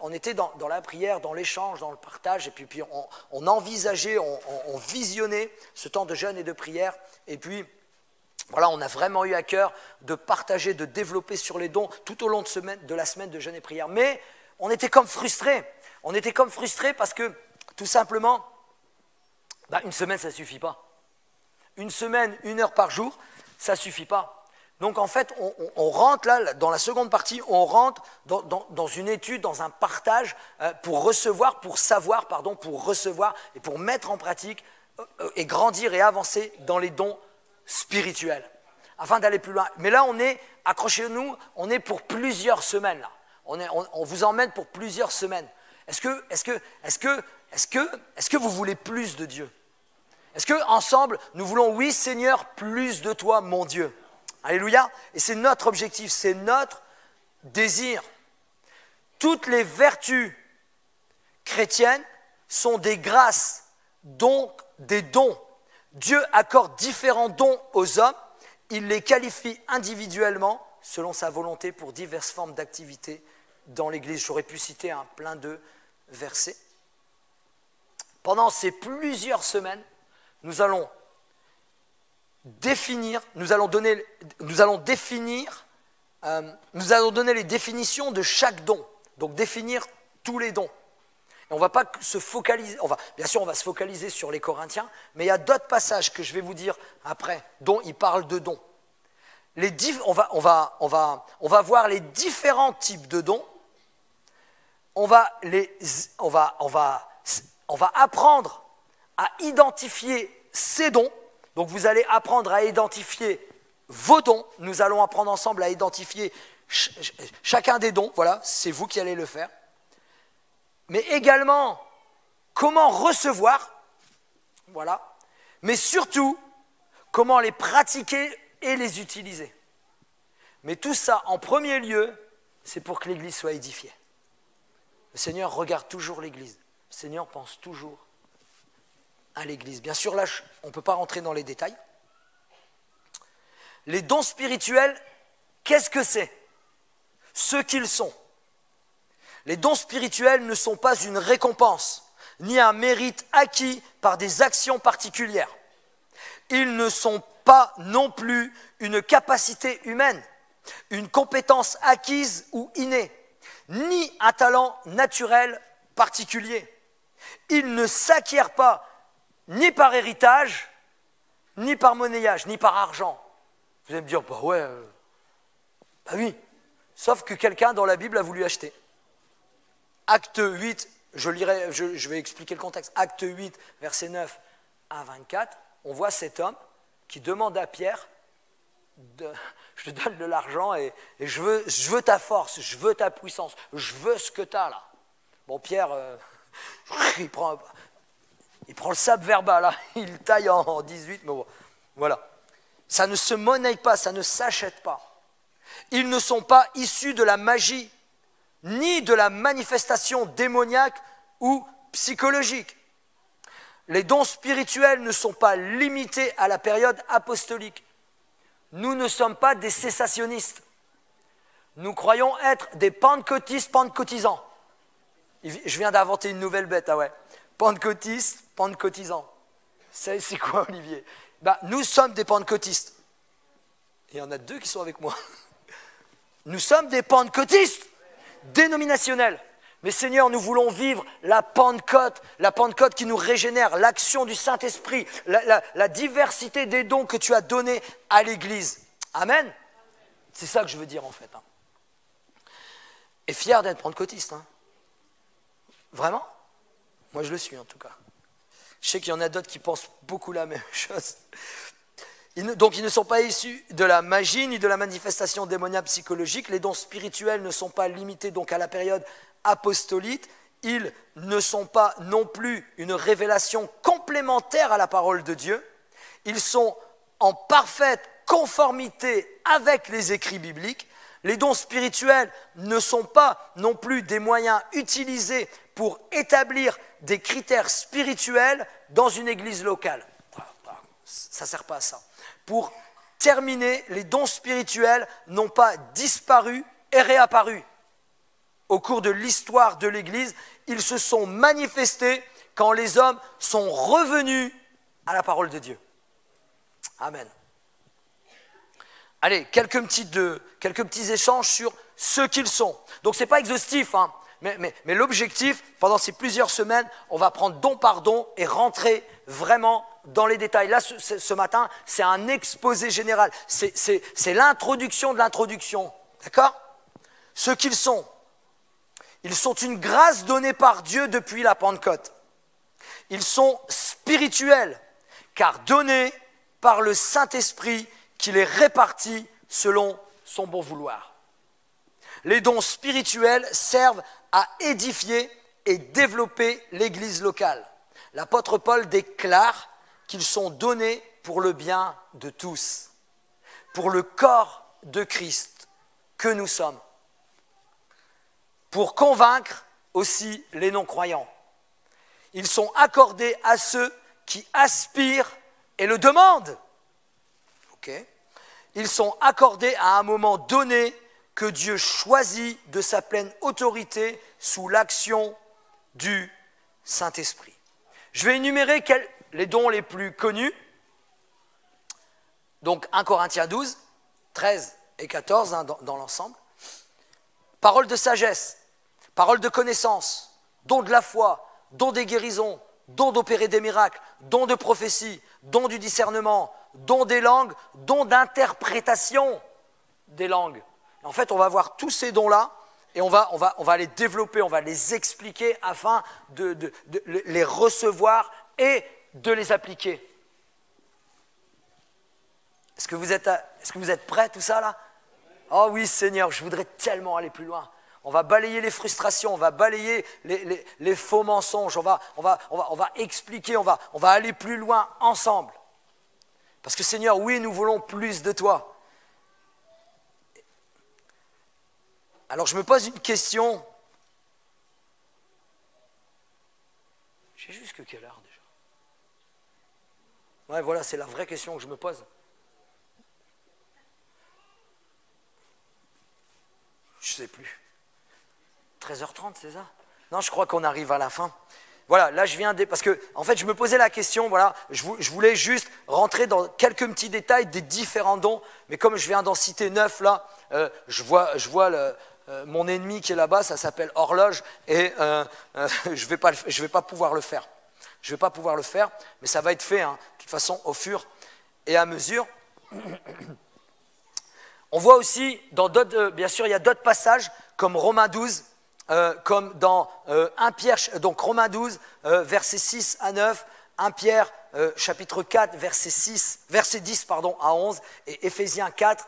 on était dans la prière, dans l'échange, dans le partage, et puis on envisageait, on visionnait ce temps de jeûne et de prière, et puis voilà, on a vraiment eu à cœur de partager, de développer sur les dons tout au long de la semaine de jeûne et prière. Mais on était comme frustrés parce que tout simplement, une semaine ça ne suffit pas. Une semaine, 1 heure par jour, ça ne suffit pas. Donc en fait, on rentre là, dans la seconde partie, on rentre dans une étude, dans un partage pour recevoir et pour mettre en pratique et grandir et avancer dans les dons spirituels, afin d'aller plus loin. Mais là, accrochez-nous, on est pour plusieurs semaines là. On vous emmène pour plusieurs semaines. Est-ce que vous voulez plus de Dieu? Est-ce que ensemble, nous voulons, oui Seigneur, plus de toi, mon Dieu? Alléluia. Et c'est notre objectif, c'est notre désir. Toutes les vertus chrétiennes sont des grâces, donc des dons. Dieu accorde différents dons aux hommes. Il les qualifie individuellement selon sa volonté pour diverses formes d'activités dans l'Église. J'aurais pu citer plein de versets. Pendant ces plusieurs semaines, nous allons donner les définitions de chaque don, donc définir tous les dons. Et on ne va pas se focaliser, bien sûr on va se focaliser sur les Corinthiens, mais il y a d'autres passages que je vais vous dire après, dont il parle de dons. On va voir les différents types de dons, on va apprendre à identifier ces dons. Donc vous allez apprendre à identifier vos dons. Nous allons apprendre ensemble à identifier chacun des dons. Voilà, c'est vous qui allez le faire. Mais également, comment recevoir. Voilà. Mais surtout, comment les pratiquer et les utiliser. Mais tout ça, en premier lieu, c'est pour que l'Église soit édifiée. Le Seigneur regarde toujours l'Église. Le Seigneur pense toujours à l'Église. Bien sûr, là, on ne peut pas rentrer dans les détails. Les dons spirituels, qu'est-ce que c'est? Ce qu'ils sont. Les dons spirituels ne sont pas une récompense, ni un mérite acquis par des actions particulières. Ils ne sont pas non plus une capacité humaine, une compétence acquise ou innée, ni un talent naturel particulier. Ils ne s'acquièrent pas ni par héritage, ni par monnayage, ni par argent. Vous allez me dire, bah oui, sauf que quelqu'un dans la Bible a voulu acheter. Acte 8, je vais expliquer le contexte. Acte 8, versets 9 à 24, on voit cet homme qui demande à Pierre, je te donne de l'argent et je veux ta force, je veux ta puissance, je veux ce que tu as là. Bon, Pierre, il prend le sable verbal, là, il taille en 18, mais bon, voilà. Ça ne se monnaie pas, ça ne s'achète pas. Ils ne sont pas issus de la magie ni de la manifestation démoniaque ou psychologique. Les dons spirituels ne sont pas limités à la période apostolique. Nous ne sommes pas des cessationnistes. Nous croyons être des pentecôtistes pentecôtisants. Je viens d'inventer une nouvelle bête, ah ouais. Pentecôtistes pentecôtisants. C'est quoi, Olivier? Nous sommes des pentecôtistes. Il y en a 2 qui sont avec moi. Nous sommes des pentecôtistes dénominationnels. Mais Seigneur, nous voulons vivre la Pentecôte qui nous régénère, l'action du Saint-Esprit, la diversité des dons que tu as donnés à l'Église. Amen. C'est ça que je veux dire en fait. Et fier d'être pentecôtiste. Vraiment? Moi je le suis en tout cas. Je sais qu'il y en a d'autres qui pensent beaucoup la même chose. Donc ils ne sont pas issus de la magie ni de la manifestation démoniaque psychologique. Les dons spirituels ne sont pas limités donc à la période apostolique. Ils ne sont pas non plus une révélation complémentaire à la parole de Dieu. Ils sont en parfaite conformité avec les écrits bibliques. Les dons spirituels ne sont pas non plus des moyens utilisés pour établir des critères spirituels dans une église locale. Ça ne sert pas à ça. Pour terminer, les dons spirituels n'ont pas disparu et réapparu. Au cours de l'histoire de l'Église, ils se sont manifestés quand les hommes sont revenus à la parole de Dieu. Amen. Allez, quelques petits échanges sur ce qu'ils sont. Donc ce n'est pas exhaustif, mais l'objectif, pendant ces plusieurs semaines, on va prendre don par don et rentrer vraiment dans les détails. Là, ce matin, c'est un exposé général. C'est l'introduction de l'introduction. D'accord? Ce qu'ils sont. Ils sont une grâce donnée par Dieu depuis la Pentecôte. Ils sont spirituels, car donnés par le Saint-Esprit qui les répartit selon son bon vouloir. Les dons spirituels servent à édifier et développer l'Église locale. L'apôtre Paul déclare qu'ils sont donnés pour le bien de tous, pour le corps de Christ que nous sommes, pour convaincre aussi les non-croyants. Ils sont accordés à ceux qui aspirent et le demandent. Okay. Ils sont accordés à un moment donné que Dieu choisit de sa pleine autorité sous l'action du Saint-Esprit. Je vais énumérer les dons les plus connus. Donc 1 Corinthiens 12, 13 et 14 dans l'ensemble. Parole de sagesse, parole de connaissance, don de la foi, don des guérisons, don d'opérer des miracles, don de prophétie, don du discernement, don des langues, don d'interprétation des langues. En fait, on va voir tous ces dons-là et on va les développer, on va les expliquer afin de les recevoir et de les appliquer. Est-ce que vous êtes prêts, tout ça, là? Oh oui, Seigneur, je voudrais tellement aller plus loin. On va balayer les frustrations, on va balayer les faux mensonges, on va expliquer, on va aller plus loin ensemble. Parce que Seigneur, oui, nous voulons plus de toi. Alors je me pose une question. J'ai jusque quelle heure déjà? Ouais, voilà, c'est la vraie question que je me pose. Je ne sais plus. 13h30, c'est ça? Non, je crois qu'on arrive à la fin. Voilà, là je viens parce que en fait je me posais la question, voilà, je voulais juste rentrer dans quelques petits détails des différents dons, mais comme je viens d'en citer 9 là, je vois mon ennemi qui est là-bas, ça s'appelle horloge, et je vais pas pouvoir le faire. Je ne vais pas pouvoir le faire, mais ça va être fait, de toute façon, au fur et à mesure. On voit aussi, bien sûr, il y a d'autres passages, comme Romains 12, comme dans 1 Pierre, donc Romains 12, versets 6 à 9, 1 Pierre, chapitre 4, verset 10 à 11, et Éphésiens 4,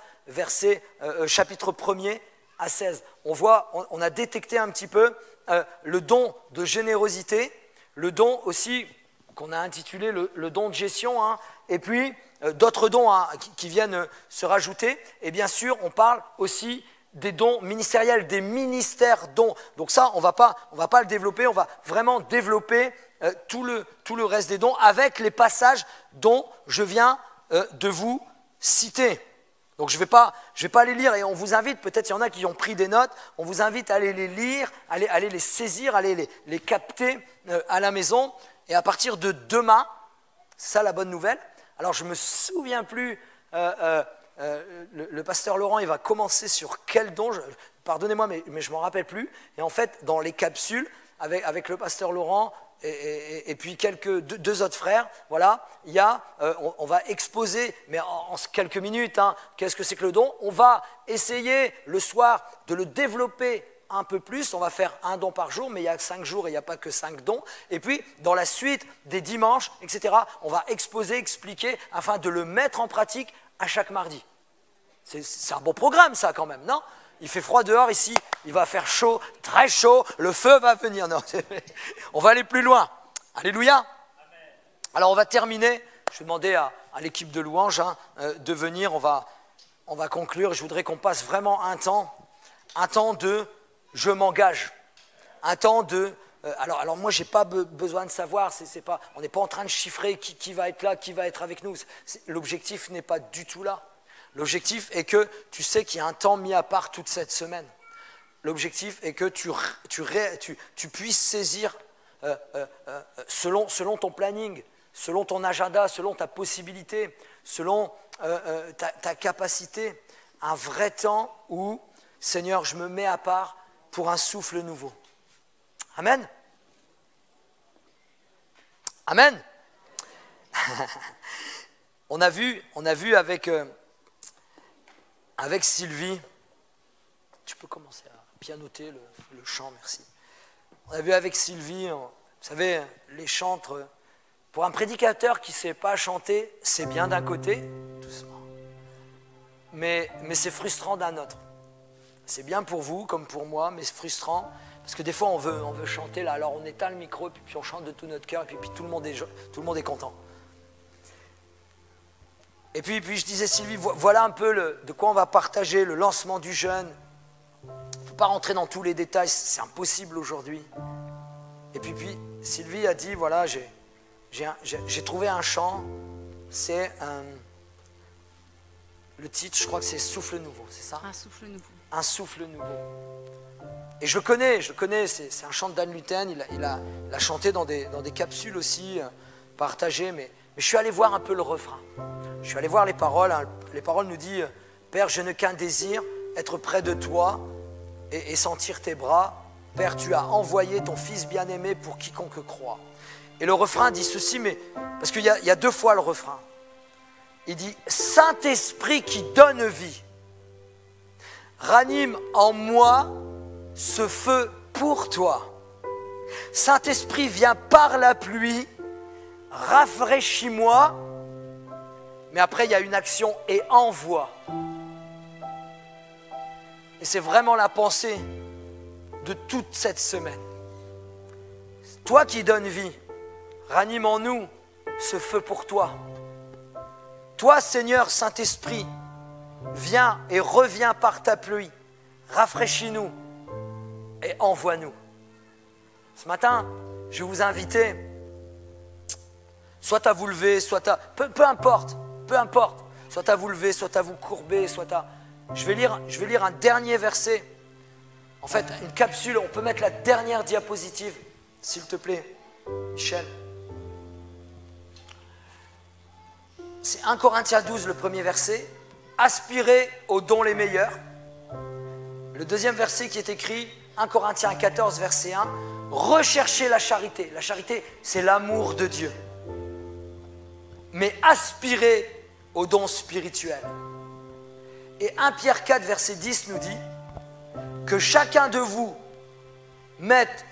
chapitre 1er à 16. On a détecté un petit peu le don de générosité, le don aussi qu'on a intitulé le don de gestion, et puis d'autres dons qui viennent se rajouter. Et bien sûr, on parle aussi des dons ministériels, des ministères dons. Donc ça, on va pas le développer, on va vraiment développer tout le reste des dons avec les passages dont je viens de vous citer. Donc je vais pas les lire et on vous invite, peut-être il y en a qui ont pris des notes, on vous invite à aller les lire, aller les saisir, aller les capter à la maison. Et à partir de demain, c'est ça la bonne nouvelle. Alors je ne me souviens plus, le pasteur Laurent, il va commencer sur quel don, pardonnez-moi mais je ne m'en rappelle plus. Et en fait, dans les capsules, avec le pasteur Laurent et puis deux autres frères, voilà, il y a, on va exposer, mais en quelques minutes, qu'est-ce que c'est que le don. On va essayer le soir de le développer un peu plus, on va faire un don par jour, mais il y a 5 jours et il n'y a pas que 5 dons. Et puis, dans la suite des dimanches, etc., on va exposer, expliquer, afin de le mettre en pratique à chaque mardi. C'est un bon programme, ça, quand même, non? Il fait froid dehors, ici, il va faire chaud, très chaud, le feu va venir. Non, on va aller plus loin. Alléluia. Alors, on va terminer. Je vais demander à l'équipe de louange de venir. On va conclure. Je voudrais qu'on passe vraiment un temps de... Je m'engage. Un temps de... alors moi, je n'ai pas besoin de savoir, on n'est pas en train de chiffrer qui va être là, qui va être avec nous. L'objectif n'est pas du tout là. L'objectif est que tu sais qu'il y a un temps mis à part toute cette semaine. L'objectif est que tu puisses saisir selon ton planning, selon ton agenda, selon ta possibilité, selon ta capacité, un vrai temps où, Seigneur, je me mets à part pour un souffle nouveau. Amen. Amen. On a vu avec Sylvie, tu peux commencer à pianoter le chant, merci. On a vu avec Sylvie, vous savez, les chantres, pour un prédicateur qui ne sait pas chanter, c'est bien d'un côté, doucement, mais c'est frustrant d'un autre. C'est bien pour vous comme pour moi, mais c'est frustrant parce que des fois on veut chanter là, alors on éteint le micro et puis on chante de tout notre cœur et puis tout le monde est content. Et puis je disais Sylvie, voilà un peu de quoi on va partager le lancement du jeûne. Il ne faut pas rentrer dans tous les détails, c'est impossible aujourd'hui. Et puis Sylvie a dit, voilà, j'ai trouvé un chant, c'est le titre, je crois que c'est Souffle nouveau, c'est ça? Un souffle nouveau. Un souffle nouveau. Et je connais, c'est un chant de Dan Luten, il a chanté dans des capsules aussi, partagées, mais je suis allé voir un peu le refrain. Je suis allé voir les paroles. Les paroles nous disent « Père, je n'ai qu'un désir, être près de toi et sentir tes bras. Père, tu as envoyé ton Fils bien-aimé pour quiconque croit. » Et le refrain dit ceci, mais parce qu'il y a 2 fois le refrain. Il dit « Saint-Esprit qui donne vie, ranime en moi ce feu pour toi. Saint-Esprit, viens par la pluie, rafraîchis-moi. » Mais après, il y a une action et envoie. Et c'est vraiment la pensée de toute cette semaine. Toi qui donnes vie, ranime en nous ce feu pour toi. Toi, Seigneur Saint-Esprit, viens et reviens par ta pluie, rafraîchis-nous et envoie-nous. Ce matin, je vais vous inviter, soit à vous lever, soit à... Peu importe, soit à vous lever, soit à vous courber, Je vais lire un dernier verset. En fait, une capsule, on peut mettre la dernière diapositive, s'il te plaît, Michel. C'est 1 Corinthiens 12, le premier verset. Aspirez aux dons les meilleurs. Le deuxième verset qui est écrit, 1 Corinthiens 14, verset 1. Recherchez la charité. La charité, c'est l'amour de Dieu. Mais aspirez aux dons spirituels. Et 1 Pierre 4, verset 10 nous dit que chacun de vous mette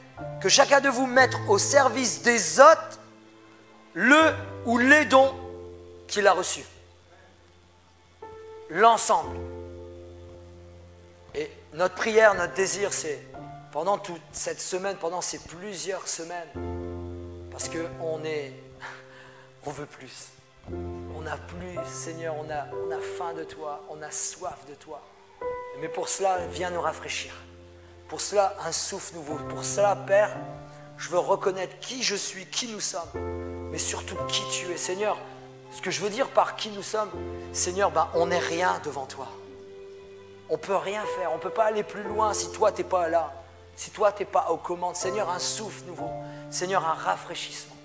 au service des autres le ou les dons qu'il a reçus. L'ensemble. Et notre prière, notre désir, c'est pendant toute cette semaine, pendant ces plusieurs semaines, parce qu'on veut plus. On a plus, Seigneur, on a faim de toi, on a soif de toi. Mais pour cela, viens nous rafraîchir. Pour cela, un souffle nouveau. Pour cela, Père, je veux reconnaître qui je suis, qui nous sommes, mais surtout qui tu es. Seigneur, ce que je veux dire par qui nous sommes, Seigneur, on n'est rien devant toi. On ne peut rien faire, on ne peut pas aller plus loin si toi, tu n'es pas là. Si toi, tu n'es pas aux commandes. Seigneur, un souffle nouveau. Seigneur, un rafraîchissement.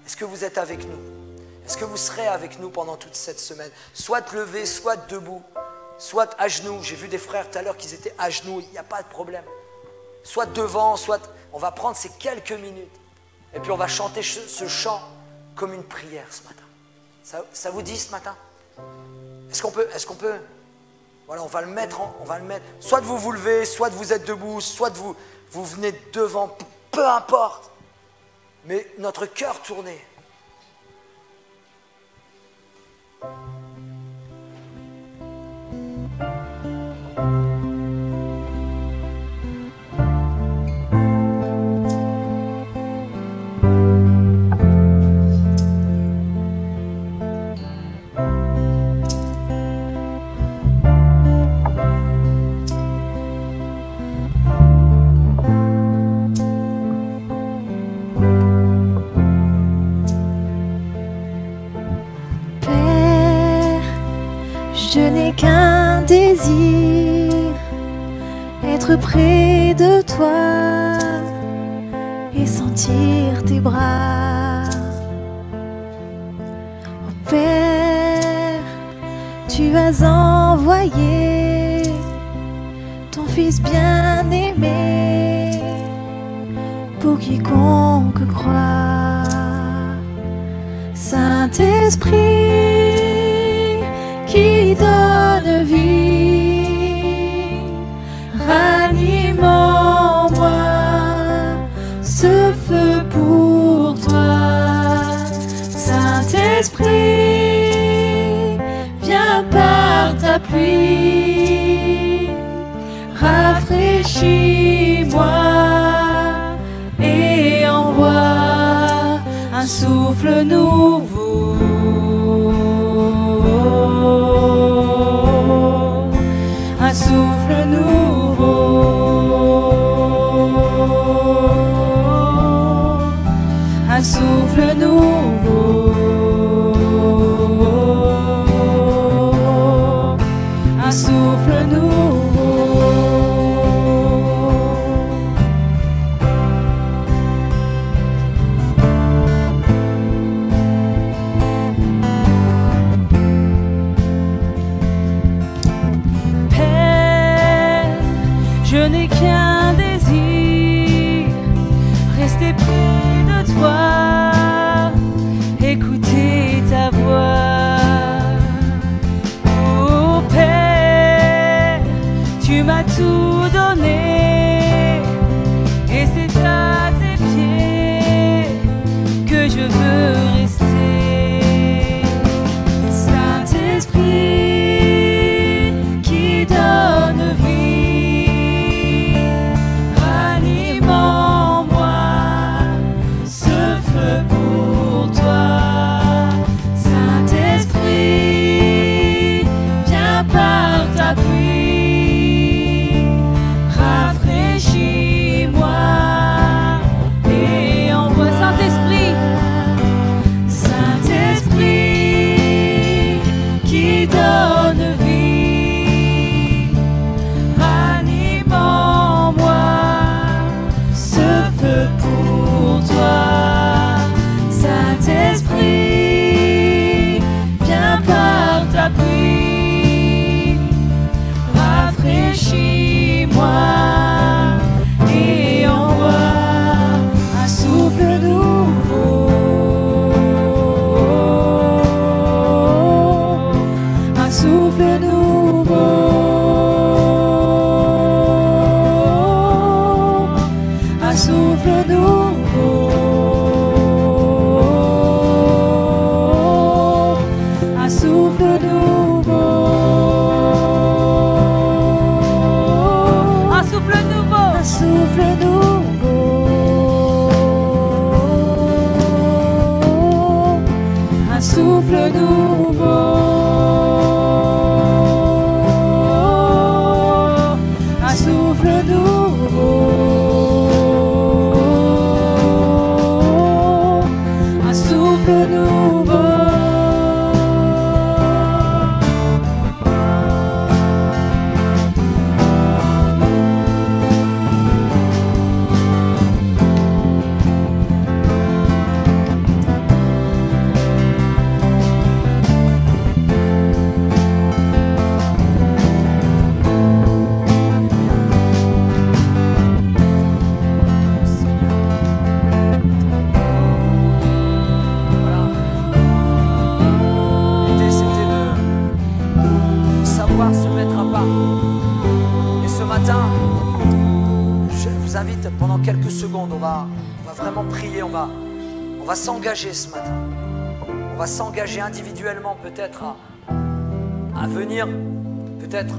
Est-ce que vous êtes avec nous? Est-ce que vous serez avec nous pendant toute cette semaine? Soit levé, soit debout, soit à genoux. J'ai vu des frères tout à l'heure qu'ils étaient à genoux, il n'y a pas de problème. Soit devant, soit... On va prendre ces quelques minutes et puis on va chanter ce chant comme une prière ce matin. Ça vous dit ce matin? Est-ce qu'on peut... Voilà, on va le mettre. Soit de vous levez, soit de vous êtes debout, soit de vous venez devant, peu importe. Mais notre cœur tourné. Je n'ai qu'un désir, être près de toi et sentir tes bras. Oh Père, tu as envoyé ton Fils bien-aimé pour quiconque croit. Saint-Esprit, qui donne vie, ranime en moi ce feu pour toi. Saint-Esprit, viens par ta pluie, rafraîchis-moi et envoie un souffle nouveau. Un souffle nouveau, un souffle nouveau, un souffle nouveau. Je n'ai qu'un désir, rester près de toi, écouter ta voix. Oh Père, tu m'as tout donné, et c'est à tes pieds que je veux rester. Saint-Esprit, qui donne vie, souffle nouveau, matin, je vous invite pendant quelques secondes, on va vraiment prier, on va s'engager ce matin. On va s'engager individuellement peut-être à venir, peut-être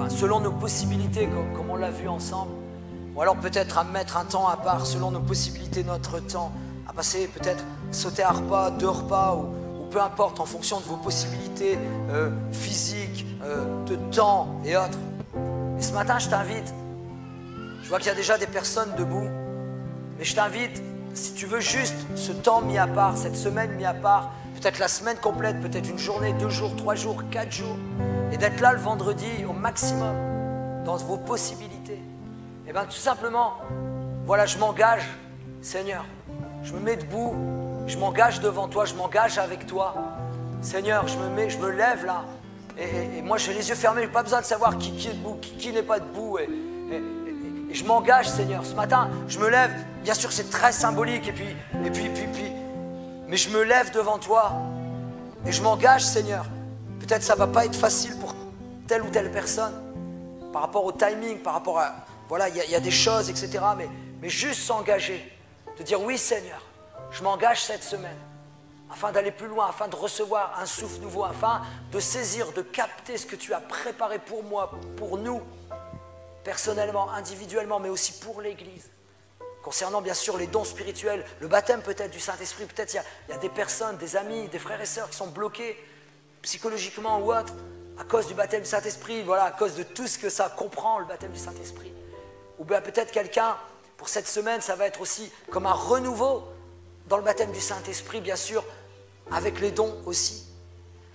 selon nos possibilités, comme on l'a vu ensemble, ou alors peut-être à mettre un temps à part selon nos possibilités, notre temps, à passer peut-être sauter un repas, 2 repas, ou peu importe en fonction de vos possibilités physiques, de temps et autres. Et ce matin, je t'invite, je vois qu'il y a déjà des personnes debout, mais je t'invite, si tu veux juste ce temps mis à part, cette semaine mis à part, peut-être la semaine complète, peut-être une journée, 2 jours, 3 jours, 4 jours, et d'être là le vendredi au maximum, dans vos possibilités. Et bien tout simplement, voilà, je m'engage, Seigneur, je me mets debout, je m'engage devant toi, je m'engage avec toi. Seigneur, je me lève là, et moi j'ai les yeux fermés, je n'ai pas besoin de savoir qui est debout, qui n'est pas debout, et je m'engage, Seigneur. Ce matin, je me lève, bien sûr c'est très symbolique, mais je me lève devant toi, et je m'engage, Seigneur. Peut-être ça ne va pas être facile pour telle ou telle personne, par rapport au timing, par rapport à, voilà, il y a des choses, etc. Mais juste s'engager, de dire oui, Seigneur, je m'engage cette semaine, afin d'aller plus loin, afin de recevoir un souffle nouveau, afin de saisir, de capter ce que tu as préparé pour moi, pour nous, personnellement, individuellement, mais aussi pour l'Église. Concernant bien sûr les dons spirituels, le baptême peut-être du Saint-Esprit, peut-être il y a des personnes, des amis, des frères et sœurs qui sont bloqués psychologiquement ou autre, à cause du baptême du Saint-Esprit, voilà, à cause de tout ce que ça comprend, le baptême du Saint-Esprit. Ou bien peut-être quelqu'un, pour cette semaine, ça va être aussi comme un renouveau dans le baptême du Saint-Esprit, bien sûr, avec les dons aussi.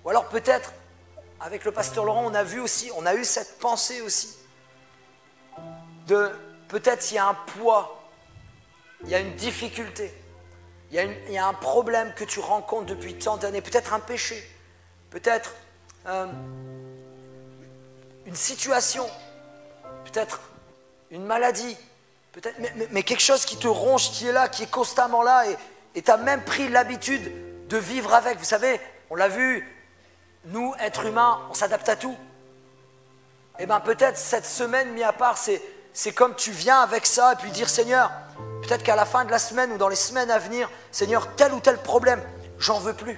Ou alors peut-être, avec le pasteur Laurent, on a eu cette pensée aussi, de peut-être il y a un poids, il y a une difficulté, il y a un problème que tu rencontres depuis tant d'années, peut-être un péché, peut-être une situation, peut-être une maladie, peut-être, mais quelque chose qui te ronge, qui est là, qui est constamment là, et tu as même pris l'habitude de vivre avec. Vous savez, on l'a vu, nous, êtres humains, on s'adapte à tout. Et bien peut-être cette semaine mis à part, c'est comme tu viens avec ça et puis dire Seigneur, peut-être qu'à la fin de la semaine ou dans les semaines à venir, Seigneur, tel ou tel problème, j'en veux plus.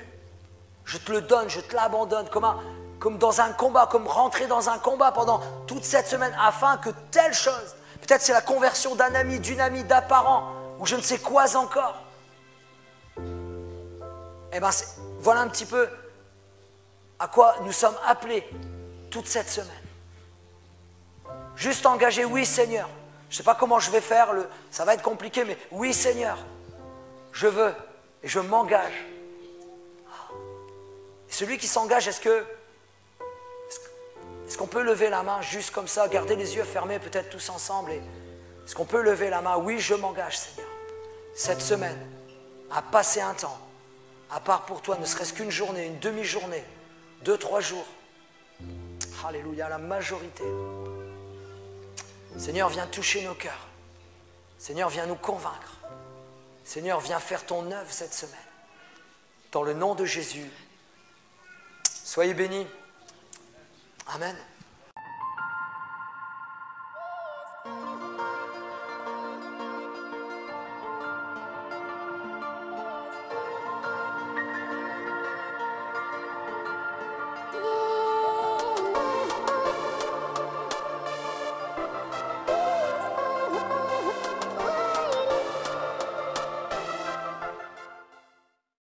Je te le donne, je te l'abandonne, comme dans un combat, comme rentrer dans un combat pendant toute cette semaine afin que telle chose, peut-être c'est la conversion d'un ami, d'une amie, d'un parent, ou je ne sais quoi encore. Eh bien, voilà un petit peu à quoi nous sommes appelés toute cette semaine. Juste engager, oui Seigneur, je ne sais pas comment je vais faire, ça va être compliqué, mais oui Seigneur, je veux et je m'engage. Et celui qui s'engage, est-ce qu'on peut lever la main juste comme ça, garder les yeux fermés peut-être tous ensemble, est-ce qu'on peut lever la main? Oui, je m'engage Seigneur, cette semaine, à passer un temps, à part pour toi, ne serait-ce qu'une journée, une demi-journée, 2-3 jours. Alléluia, la majorité. Seigneur, viens toucher nos cœurs. Seigneur, viens nous convaincre. Seigneur, viens faire ton œuvre cette semaine. Dans le nom de Jésus, soyez bénis. Amen.